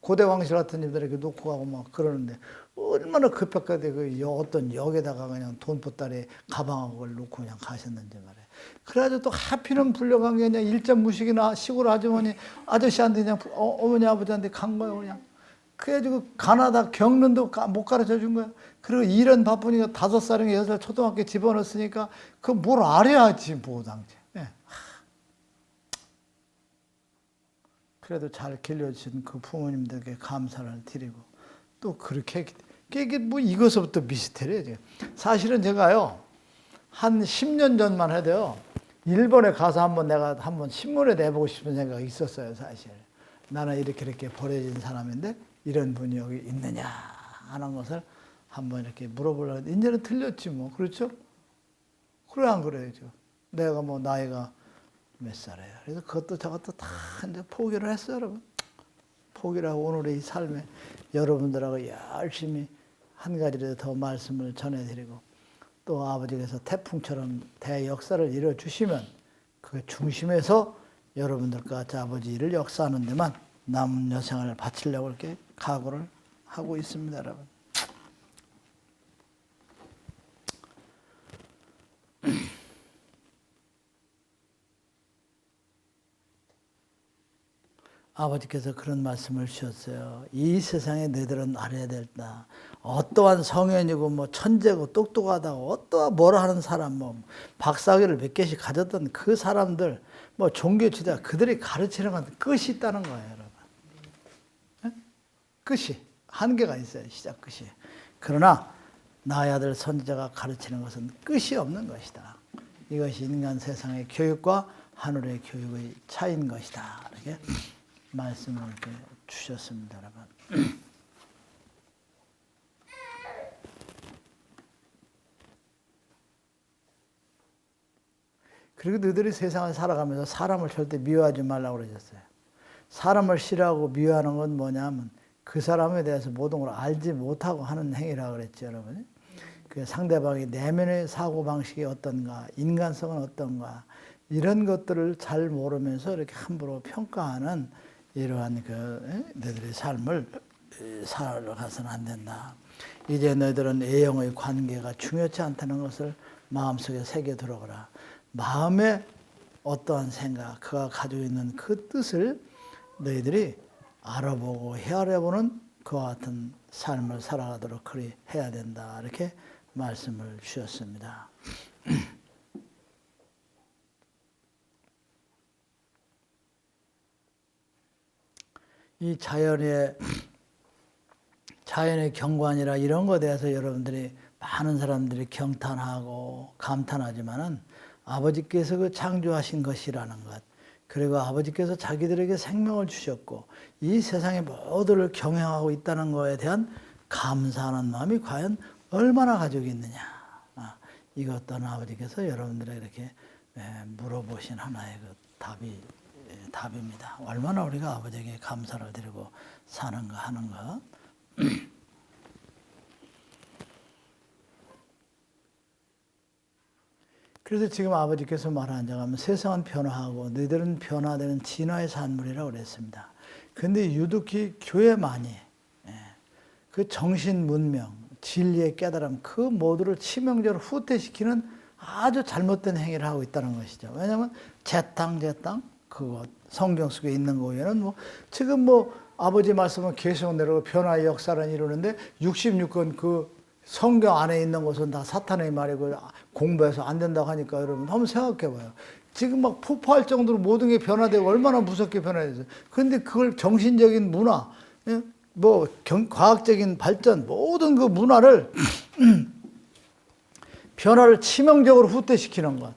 고대 왕실 같은 집들 이렇게 놓고 가고 막 그러는데 얼마나 급했거든. 어떤 역에다가 그냥 돈보따리 가방하고 그걸 놓고 그냥 가셨는지 말이에요. 그래가지고 또 하필은 불려간 게 그냥 일전무식이나 시골 아주머니 아저씨한테 그냥 어머니 아버지한테 간 거예요, 그냥. 그래가지고 가나다 경륜도 못 가르쳐 준 거예요. 그리고 일은 바쁘니까 5살인가 6살 초등학교 집어넣었으니까 그 뭘 알아야지 뭐 당시. 네. 그래도 잘 길러주신 그 부모님들께 감사를 드리고 또 그렇게 이게 뭐 이것부터 미스테리예요. 사실은 제가요 한 10년 전만 해도요 일본에 가서 내가 한번 신문에 내보고 싶은 생각이 있었어요. 사실 나는 이렇게 버려진 사람인데 이런 분이 여기 있느냐 하는 것을 한번 이렇게 물어보려고 했는데 이제는 틀렸지 뭐. 그렇죠? 그래 안 그래야죠. 내가 뭐 나이가 몇 살이에요. 그래서 그것도 저것도 다 이제 포기를 했어요, 여러분. 포기를 하고 오늘의 이 삶에 여러분들하고 열심히 한 가지라도 더 말씀을 전해드리고 또 아버지께서 태풍처럼 대역사를 이뤄주시면 그 중심에서 여러분들과 같이 아버지 일을 역사하는 데만 남은 여생을 바치려고 이렇게 각오를 하고 있습니다, 여러분. 아버지께서 그런 말씀을 주셨어요. 이 세상에 너희들은 알아야 된다. 어떠한 성현이고 뭐 천재고 똑똑하다고 어떠한 뭐라 하는 사람 뭐 박사학위를 몇 개씩 가졌던 그 사람들 뭐 종교 지도자 그들이 가르치는 건 끝이 있다는 거예요, 여러분. 네? 끝이 한계가 있어요. 시작 끝이. 그러나 나의 아들 선지자가 가르치는 것은 끝이 없는 것이다. 이것이 인간 세상의 교육과 하늘의 교육의 차이인 것이다. 이렇게 말씀을 이렇게 주셨습니다, 여러분. 그리고 너희들이 세상을 살아가면서 사람을 절대 미워하지 말라고 그러셨어요. 사람을 싫어하고 미워하는 건 뭐냐면 그 사람에 대해서 모든 걸 알지 못하고 하는 행위라고 그랬죠, 여러분. 그 상대방의 내면의 사고방식이 어떤가, 인간성은 어떤가, 이런 것들을 잘 모르면서 이렇게 함부로 평가하는 이러한 너희들의 삶을 살아가서는 안 된다. 이제 너희들은 A형의 관계가 중요치 않다는 것을 마음속에 새겨 들어오라. 마음에 어떠한 생각, 그가 가지고 있는 그 뜻을 너희들이 알아보고 헤아려보는 그와 같은 삶을 살아가도록 그리 해야 된다. 이렇게 말씀을 주셨습니다. 이 자연의 경관이라 이런 것에 대해서 여러분들이 많은 사람들이 경탄하고 감탄하지만은 아버지께서 그 창조하신 것이라는 것, 그리고 아버지께서 자기들에게 생명을 주셨고 이 세상의 모두를 경영하고 있다는 것에 대한 감사하는 마음이 과연 얼마나 가지고 있느냐. 이것 또한 아버지께서 여러분들에게 이렇게 물어보신 하나의 그 답입니다. 얼마나 우리가 아버지에게 감사를 드리고 사는가 하는 것. 그래서 지금 아버지께서 말하는 자가 세상은 변화하고 너희들은 변화되는 진화의 산물이라고 그랬습니다. 그런데 유독히 교회만이 그 정신 문명, 진리의 깨달음 그 모두를 치명적으로 후퇴시키는 아주 잘못된 행위를 하고 있다는 것이죠. 왜냐하면 재탕 그것 성경 속에 있는 거 외에는 지금 아버지 말씀은 계속 내려오고 변화의 역사를 이루는데 66권 그 성경 안에 있는 것은 다 사탄의 말이고 공부해서 안 된다고 하니까 여러분 한번 생각해 봐요. 지금 막 폭파할 정도로 모든 게 변화되고 얼마나 무섭게 변화됐어요. 그런데 그걸 정신적인 문화, 과학적인 발전 모든 그 문화를 변화를 치명적으로 후퇴시키는 것.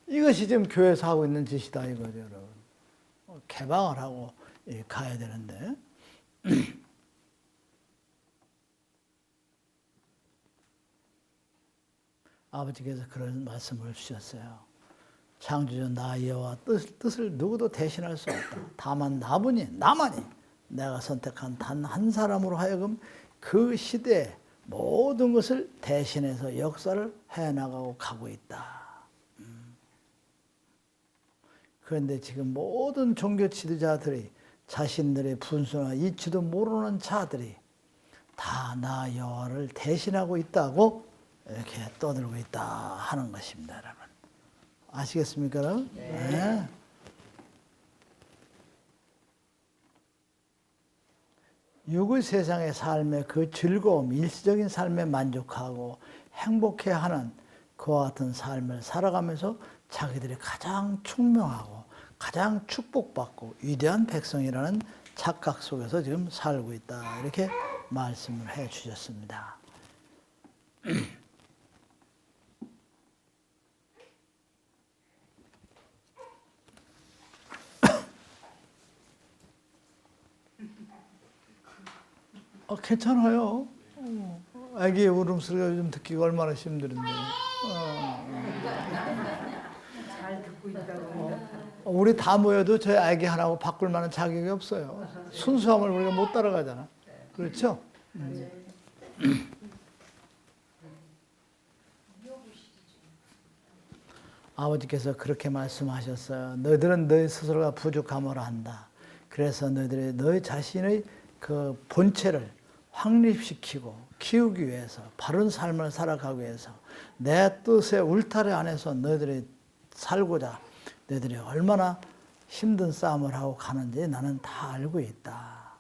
이것이 지금 교회에서 하고 있는 짓이다 이거죠, 여러분. 개방을 하고 가야 되는데. 아버지께서 그런 말씀을 주셨어요. 창조주 나 여호와 뜻을 누구도 대신할 수 없다. 다만 나만이 내가 선택한 단 한 사람으로 하여금 그 시대에 모든 것을 대신해서 역사를 해나가고 가고 있다. 그런데 지금 모든 종교 지도자들이 자신들의 분수나 이치도 모르는 자들이 다 나 여호와를 대신하고 있다고 이렇게 떠들고 있다 하는 것입니다, 여러분. 아시겠습니까, 여러분? 네. 육의 세상의 삶의 그 즐거움, 일시적인 삶에 만족하고 행복해하는 그와 같은 삶을 살아가면서 자기들이 가장 총명하고 가장 축복받고 위대한 백성이라는 착각 속에서 지금 살고 있다. 이렇게 말씀을 해 주셨습니다. 괜찮아요. 아기의 울음소리가 요즘 듣기가 얼마나 힘든데. 잘 듣고 있다고. 우리 다 모여도 저희 아기 하나하고 바꿀 만한 자격이 없어요. 순수함을 우리가 못 따라가잖아. 그렇죠? 아버지께서 그렇게 말씀하셨어요. 너희들은 너희 스스로가 부족함을 안다. 그래서 너희들이 너희 자신의 그 본체를 확립시키고 키우기 위해서 바른 삶을 살아가기 위해서 내 뜻의 울타리 안에서 너희들이 살고자 너희들이 얼마나 힘든 싸움을 하고 가는지 나는 다 알고 있다.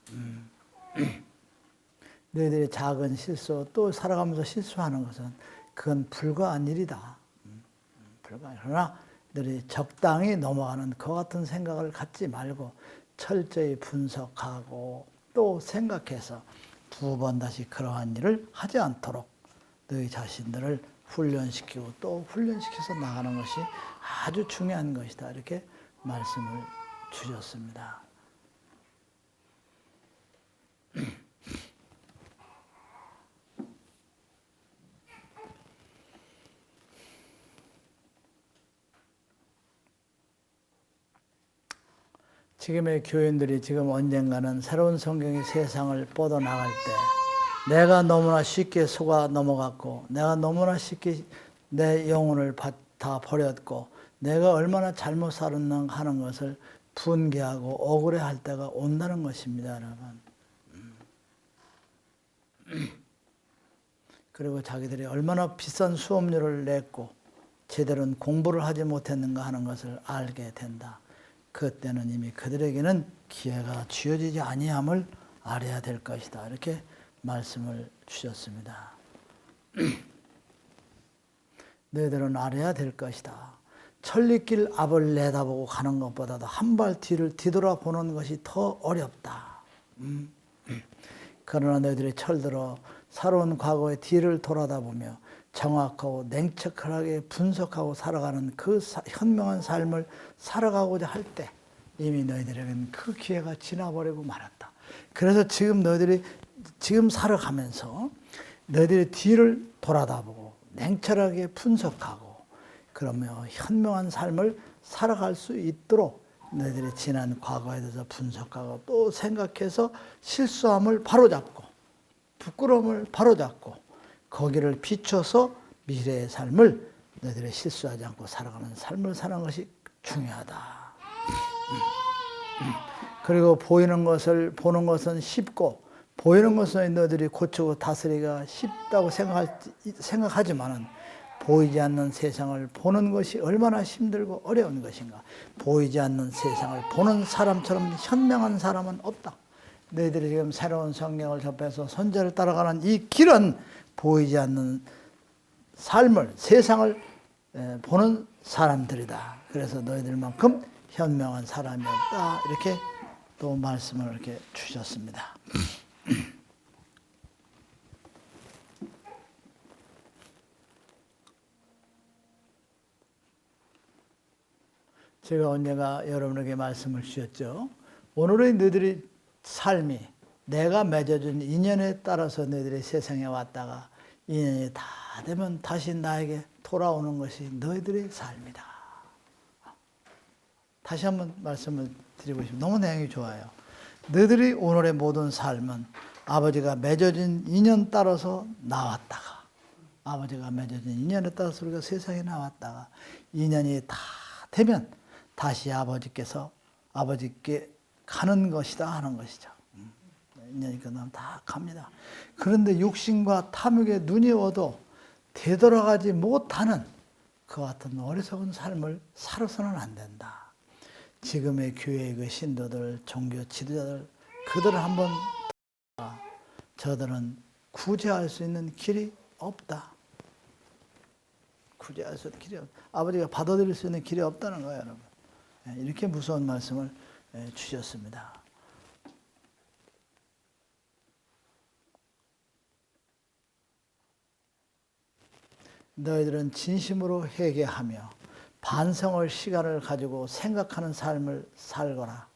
너희들이 작은 실수 또 살아가면서 실수하는 것은 그건 불가한 일이다. 그러나 너희들이 적당히 넘어가는 그 같은 생각을 갖지 말고 철저히 분석하고 또 생각해서 두 번 다시 그러한 일을 하지 않도록 너희 자신들을 훈련시키고 또 훈련시켜서 나가는 것이 아주 중요한 것이다. 이렇게 말씀을 주셨습니다. 지금의 교인들이 지금 언젠가는 새로운 성경이 세상을 뻗어나갈 때 내가 너무나 쉽게 속아 넘어갔고 내가 너무나 쉽게 내 영혼을 다 버렸고 내가 얼마나 잘못 살았나 하는 것을 분개하고 억울해할 때가 온다는 것입니다, 여러분. 그리고 자기들이 얼마나 비싼 수업료를 냈고 제대로 공부를 하지 못했는가 하는 것을 알게 된다. 그때는 이미 그들에게는 기회가 주어지지 아니함을 알아야 될 것이다. 이렇게 말씀을 주셨습니다. 너희들은 알아야 될 것이다. 천리길 앞을 내다보고 가는 것보다도 한 발 뒤를 뒤돌아보는 것이 더 어렵다. 그러나 너희들이 철들어 살아온 과거의 뒤를 돌아다보며 정확하고 냉철하게 분석하고 살아가는 그 현명한 삶을 살아가고자 할 때 이미 너희들에게는 그 기회가 지나버리고 말았다. 그래서 지금 너희들이 지금 살아가면서 너희들의 뒤를 돌아다보고 냉철하게 분석하고 그러며 현명한 삶을 살아갈 수 있도록 너희들이 지난 과거에 대해서 분석하고 또 생각해서 실수함을 바로잡고 부끄러움을 바로잡고 거기를 비춰서 미래의 삶을 너희들이 실수하지 않고 살아가는 삶을 사는 것이 중요하다. 그리고 보이는 것을 보는 것은 쉽고 보이는 것은 너희들이 고치고 다스리기가 쉽다고 생각하지만은 보이지 않는 세상을 보는 것이 얼마나 힘들고 어려운 것인가. 보이지 않는 세상을 보는 사람처럼 현명한 사람은 없다. 너희들이 지금 새로운 성경을 접해서 선제를 따라가는 이 길은 보이지 않는 삶을, 세상을 보는 사람들이다. 그래서 너희들만큼 현명한 사람이 없다. 이렇게 또 말씀을 이렇게 주셨습니다. 제가 언젠가 여러분에게 말씀을 주셨죠. 오늘의 너희들의 삶이 내가 맺어준 인연에 따라서 너희들이 세상에 왔다가 인연이 다 되면 다시 나에게 돌아오는 것이 너희들의 삶이다. 다시 한번 말씀을 드리고 싶습니다. 너무 내용이 좋아요. 너희들이 오늘의 모든 삶은 아버지가 맺어진 인연 따라서 나왔다가 아버지가 맺어진 인연에 따라서 우리가 세상에 나왔다가 인연이 다 되면 다시 아버지께 가는 것이다 하는 것이죠. 인연이 끝나면 다 갑니다. 그런데 육신과 탐욕에 눈이 어도 되돌아가지 못하는 그 같은 어리석은 삶을 살아서는 안 된다. 지금의 교회의 그 신도들, 종교 지도자들, 그들을 한번 저들은 구제할 수 있는 길이 없다. 구제할 수 있는 길이 없다. 아버지가 받아들일 수 있는 길이 없다는 거예요, 여러분. 이렇게 무서운 말씀을 주셨습니다. 너희들은 진심으로 회개하며 반성할 시간을 가지고 생각하는 삶을 살거라.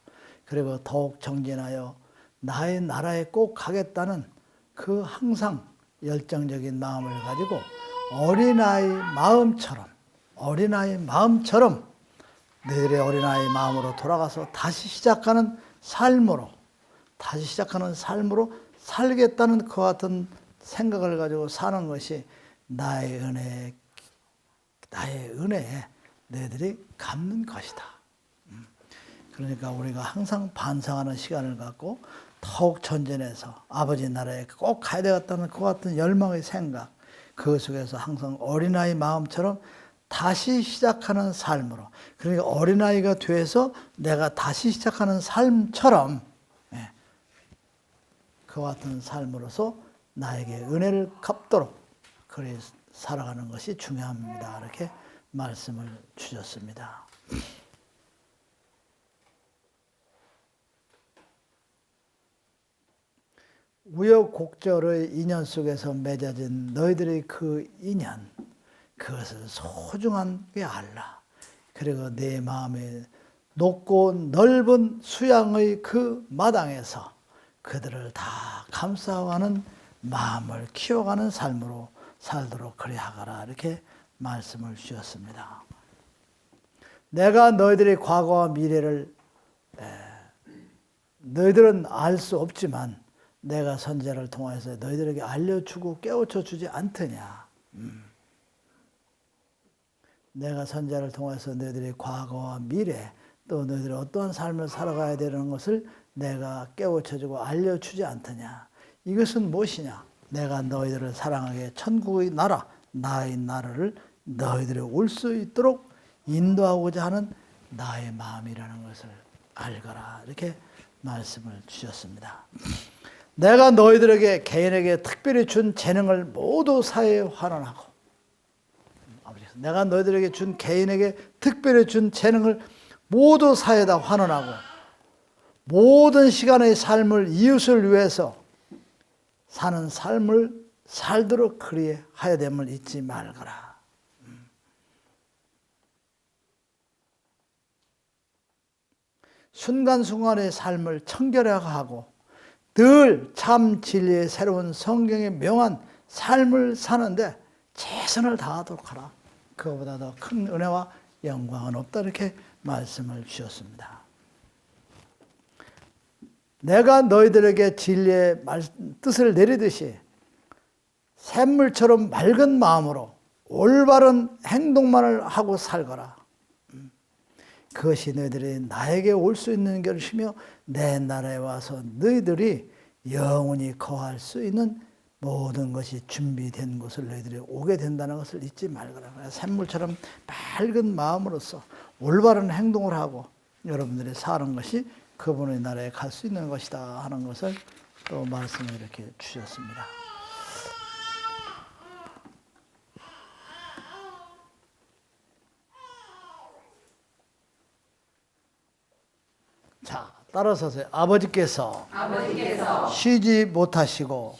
그리고 더욱 정진하여 나의 나라에 꼭 가겠다는 그 항상 열정적인 마음을 가지고 어린아이 마음처럼 너희들의 어린아이 마음으로 돌아가서 다시 시작하는 삶으로 살겠다는 그 같은 생각을 가지고 사는 것이 나의 은혜에 너희들이 갚는 것이다. 그러니까 우리가 항상 반성하는 시간을 갖고 더욱 전진해서 아버지 나라에 꼭 가야 되겠다는 그 같은 열망의 생각, 그 속에서 항상 어린아이 마음처럼 다시 시작하는 삶으로, 그러니까 어린아이가 돼서 내가 다시 시작하는 삶처럼 그 같은 삶으로서 나에게 은혜를 갚도록 그래 살아가는 것이 중요합니다. 이렇게 말씀을 주셨습니다. 우여곡절의 인연 속에서 맺어진 너희들의 그 인연, 그것을 소중하게 알라. 그리고 내 마음에 높고 넓은 수양의 그 마당에서 그들을 다 감싸가는 마음을 키워가는 삶으로 살도록 그리하거라. 이렇게 말씀을 주셨습니다. 내가 너희들의 과거와 미래를 너희들은 알 수 없지만 내가 선지자를 통해서 너희들에게 알려주고 깨우쳐 주지 않더냐. 내가 선지자를 통해서 너희들의 과거와 미래 또 너희들이 어떠한 삶을 살아가야 되는 것을 내가 깨우쳐주고 알려주지 않더냐. 이것은 무엇이냐? 내가 너희들을 사랑하게 천국의 나라, 나의 나라를 너희들이 올 수 있도록 인도하고자 하는 나의 마음이라는 것을 알거라. 이렇게 말씀을 주셨습니다. 내가 너희들에게 개인에게 특별히 준 재능을 모두 사회에 환원하고, 내가 너희들에게 준 개인에게 특별히 준 재능을 모두 사회에다 환원하고 모든 시간의 삶을 이웃을 위해서 사는 삶을 살도록 그리하여 됨을 잊지 말거라. 순간순간의 삶을 청결하고 늘 참 진리의 새로운 성경의 명한 삶을 사는데 최선을 다하도록 하라. 그거보다 더 큰 은혜와 영광은 없다. 이렇게 말씀을 주셨습니다. 내가 너희들에게 진리의 뜻을 내리듯이 샘물처럼 맑은 마음으로 올바른 행동만을 하고 살거라. 그것이 너희들이 나에게 올 수 있는 것이며 내 나라에 와서 너희들이 영원히 거할 수 있는 모든 것이 준비된 곳을 너희들이 오게 된다는 것을 잊지 말거라. 샘물처럼 맑은 마음으로서 올바른 행동을 하고 여러분들이 사는 것이 그분의 나라에 갈 수 있는 것이다 하는 것을 또 말씀을 이렇게 주셨습니다. 자, 따라서세요. 아버지께서 쉬지 못하시고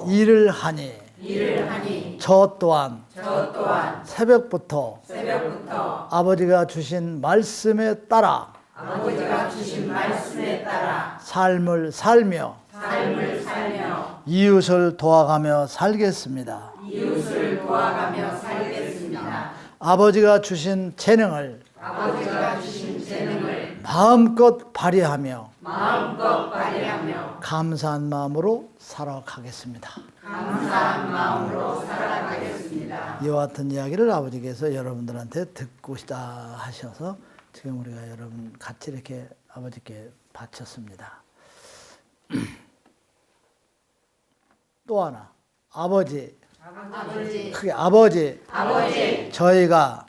일을 하니 저 또한 새벽부터 아버지가 주신 말씀에 따라 삶을 살며 이웃을 도와가며 살겠습니다. 아버지가 주신 재능을 마음껏 발휘하며 감사한 마음으로 살아가겠습니다. 이와 같은 이야기를 아버지께서 여러분들한테 듣고 싶다 하셔서 지금 우리가 여러분 같이 이렇게 아버지께 바쳤습니다. 또 하나, 아버지. 크게 아버지. 저희가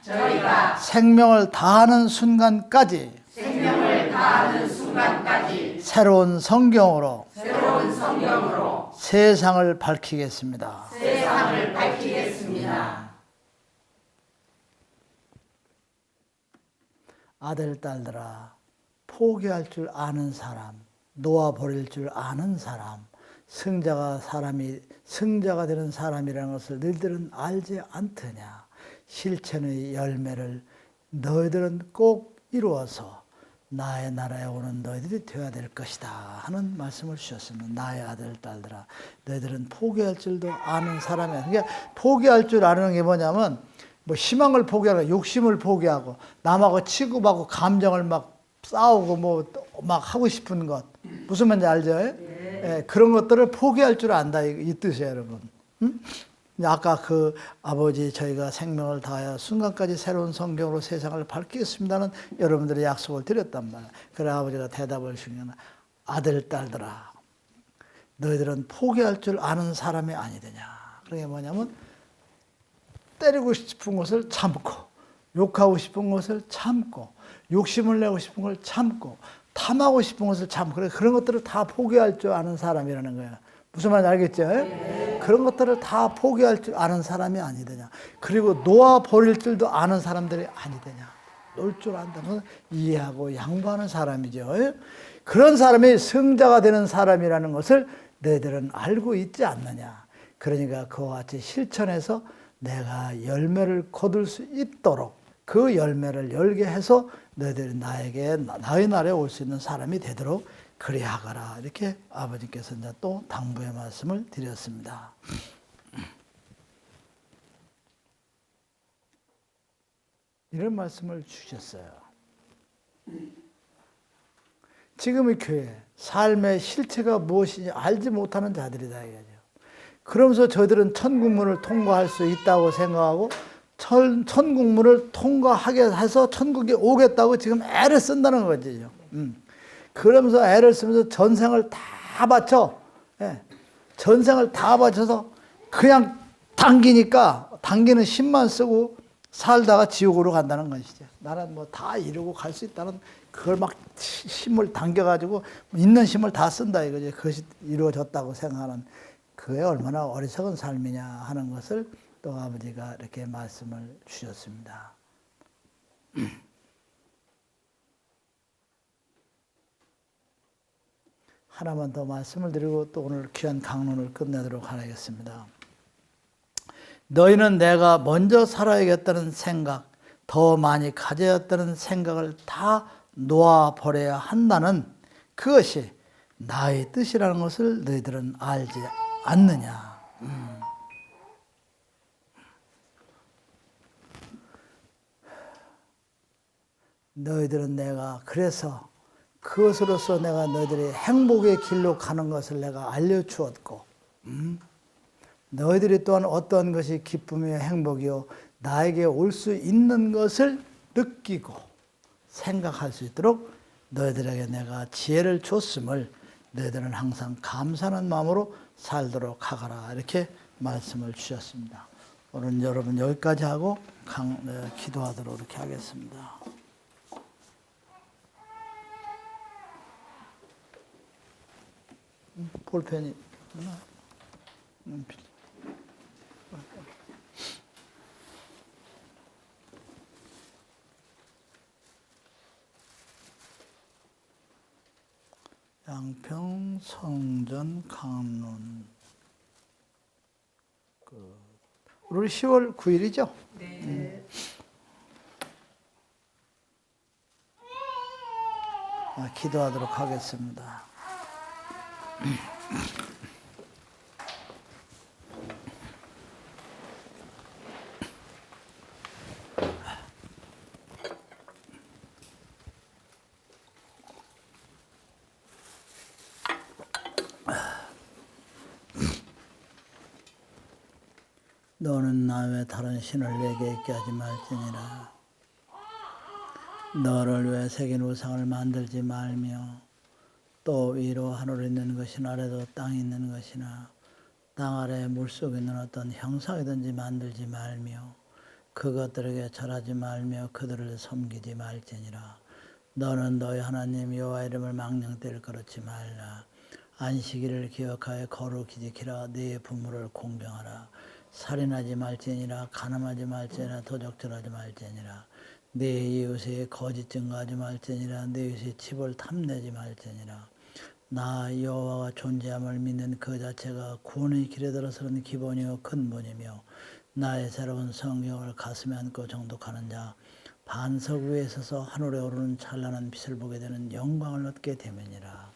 생명을 다하는 순간까지 새로운 성경으로 세상을 밝히겠습니다. 아들, 딸들아, 포기할 줄 아는 사람, 놓아버릴 줄 아는 사람, 승자가 되는 사람이라는 것을 너희들은 알지 않더냐. 실천의 열매를 너희들은 꼭 이루어서 나의 나라에 오는 너희들이 되어야 될 것이다 하는 말씀을 주셨습니다. 나의 아들, 딸들아, 너희들은 포기할 줄도 아는 사람이야. 그러니까 포기할 줄 아는 게 뭐냐면 뭐 희망을 포기하고 욕심을 포기하고 남하고 치고받고 감정을 막 싸우고 뭐 막 하고 싶은 것 무슨 말인지 알죠? 예, 그런 것들을 포기할 줄 안다 이 뜻이에요, 여러분. 응? 아까 그 아버지 저희가 생명을 다하여 순간까지 새로운 성경으로 세상을 밝히겠습니다는 여러분들의 약속을 드렸단 말이에요. 그래 아버지가 대답을 주면 아들, 딸들아, 너희들은 포기할 줄 아는 사람이 아니더냐. 그게 뭐냐면 때리고 싶은 것을 참고 욕하고 싶은 것을 참고 욕심을 내고 싶은 걸 참고 탐하고 싶은 것을 참고 그런 것들을 다 포기할 줄 아는 사람이라는 거예요. 무슨 말인지 알겠죠? 네. 그런 것들을 다 포기할 줄 아는 사람이 아니더냐. 그리고 놓아버릴 줄도 아는 사람들이 아니더냐. 놓을 줄 안다는 건 이해하고 양보하는 사람이죠. 그런 사람이 승자가 되는 사람이라는 것을 너희들은 알고 있지 않느냐. 그러니까 그와 같이 실천해서 내가 열매를 거둘 수 있도록 그 열매를 열게 해서 너희들이 나의 나라에 올 수 있는 사람이 되도록 그리하거라. 이렇게 아버지께서 이제 또 당부의 말씀을 드렸습니다. 이런 말씀을 주셨어요. 지금의 교회, 삶의 실체가 무엇인지 알지 못하는 자들이다 이거죠. 그러면서 저희들은 천국문을 통과할 수 있다고 생각하고 천국문을 통과하게 해서 천국에 오겠다고 지금 애를 쓴다는 거죠. 그러면서 애를 쓰면서 전생을 다 바쳐, 전생을 다 바쳐서 그냥 당기는 힘만 쓰고 살다가 지옥으로 간다는 것이죠. 나는 뭐 다 이루고 갈 수 있다는 그걸 막 힘을 당겨가지고 있는 힘을 다 쓴다 이거죠. 그것이 이루어졌다고 생각하는 그게 얼마나 어리석은 삶이냐 하는 것을 또 아버지가 이렇게 말씀을 주셨습니다. 하나만 더 말씀을 드리고 또 오늘 귀한 강론을 끝내도록 하겠습니다. 너희는 내가 먼저 살아야겠다는 생각, 더 많이 가져야겠다는 생각을 다 놓아버려야 한다는 그것이 나의 뜻이라는 것을 너희들은 알지 않느냐. 너희들은 내가 그래서 그것으로서 내가 너희들이 행복의 길로 가는 것을 내가 알려주었고 너희들이 또한 어떤 것이 기쁨이요 행복이요 나에게 올 수 있는 것을 느끼고 생각할 수 있도록 너희들에게 내가 지혜를 줬음을 너희들은 항상 감사하는 마음으로 살도록 하거라. 이렇게 말씀을 주셨습니다. 오늘 여러분 여기까지 하고 기도하도록 이렇게 하겠습니다. 볼펜이 양평 성전 강론 오늘 10월 9일이죠? 네. 기도하도록 하겠습니다. 너는 나 외 다른 신을 내게 있게 하지 말지니라. 너를 위해 새긴 우상을 만들지 말며 또 위로 하늘에 있는 것이나 아래도 땅에 있는 것이나 땅 아래 물속에 있는 어떤 형상이든지 만들지 말며 그것들에게 절하지 말며 그들을 섬기지 말지니라. 너는 너희 하나님 여호와 이름을 망령될 거르지 말라. 안식일을 기억하여 거룩히 지키라. 네 부모를 공경하라. 살인하지 말지니라. 간음하지 말지니라. 도적질하지 말지니라. 네 이웃의 거짓 증거하지 말지니라. 네 이웃의 집을 탐내지 말지니라. 나 여호와가 존재함을 믿는 그 자체가 구원의 길에 들어서는 기본이요 근본이며 나의 새로운 성경을 가슴에 안고 정독하는 자 반석 위에 서서 하늘에 오르는 찬란한 빛을 보게 되는 영광을 얻게 되면이라.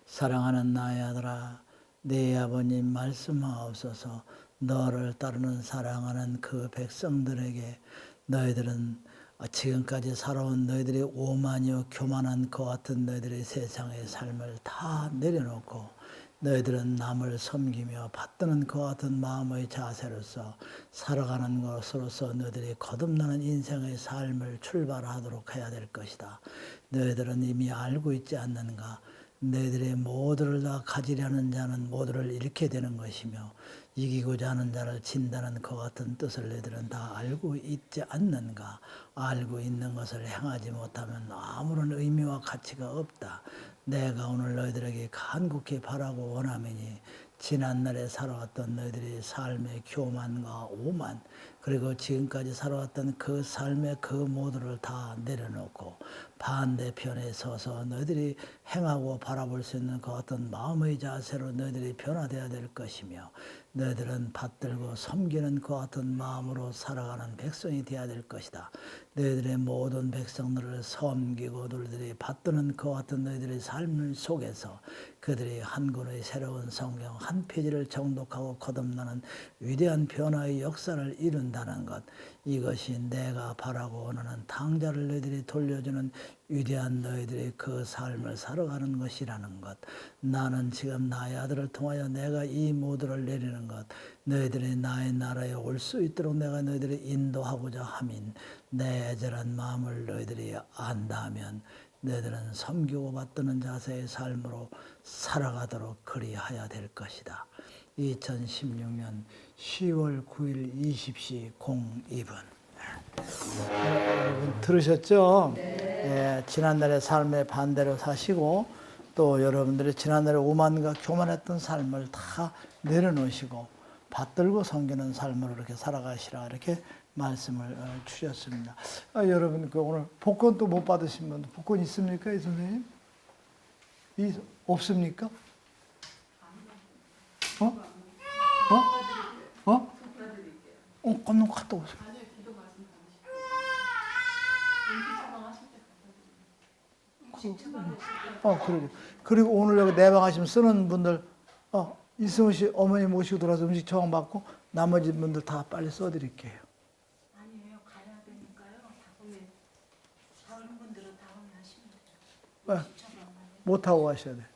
사랑하는 나의 아들아, 네 아버님 말씀하옵소서. 너를 따르는 사랑하는 그 백성들에게 너희들은 지금까지 살아온 너희들의 오만이요 교만한 것 같은 너희들의 세상의 삶을 다 내려놓고 너희들은 남을 섬기며 받드는 것 같은 마음의 자세로서 살아가는 것으로서 너희들이 거듭나는 인생의 삶을 출발하도록 해야 될 것이다. 너희들은 이미 알고 있지 않는가? 너희들의 모두를 다 가지려는 자는 모두를 잃게 되는 것이며 이기고자 하는 자를 진다는 것 같은 뜻을 너희들은 다 알고 있지 않는가? 알고 있는 것을 행하지 못하면 아무런 의미와 가치가 없다. 내가 오늘 너희들에게 간곡히 바라고 원하매니 지난날에 살아왔던 너희들이 삶의 교만과 오만, 그리고 지금까지 살아왔던 그 삶의 그 모두를 다 내려놓고 반대편에 서서 너희들이 행하고 바라볼 수 있는 그 어떤 마음의 자세로 너희들이 변화되어야 될 것이며, 너희들은 받들고 섬기는 그 어떤 마음으로 살아가는 백성이 되어야 될 것이다. 너희들의 모든 백성들을 섬기고 너희들이 받드는 그 어떤 너희들의 삶 속에서 그들이 한 권의 새로운 성경 한 페이지를 정독하고 거듭나는 위대한 변화의 역사를 이룬다는 것, 이것이 내가 바라고 원하는 탕자를 너희들이 돌려주는 위대한 너희들의 그 삶을 살아가는 것이라는 것. 나는 지금 나의 아들을 통하여 내가 이 모두를 내리는 것, 너희들이 나의 나라에 올 수 있도록 내가 너희들이 인도하고자 함인 내 애절한 마음을 너희들이 안다면 너희들은 섬기고 받드는 자세의 삶으로 살아가도록 그리하여야 될 것이다. 2016년 10월 9일 20시 02분. 여러분 들으셨죠? 예, 지난날의 삶의 반대로 사시고 또 여러분들이 지난날의 오만과 교만했던 삶을 다 내려놓으시고 받들고 섬기는 삶으로 이렇게 살아가시라, 이렇게 말씀을 주셨습니다. 여러분 그 오늘 복권 또 못 받으신 분 복권 있습니까, 이 선생님? 없습니까? 건너 갔다 오세요. 그러게. 그리고 오늘 여기 내방하시면 쓰는 분들, 이승우 씨 어머니 모시고 들어와서 음식 처방 받고 나머지 분들 다 빨리 써드릴게요. 아니에요. 가야 되니까요. 다음에 다른 분들은 다음에 하시면 돼요. 왜? 못 하고 가셔야 돼.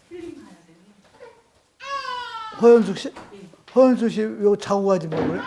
필링 가야 돼요. 허현숙 씨? 허현숙 씨, 이거 자고 가지 뭐 그래?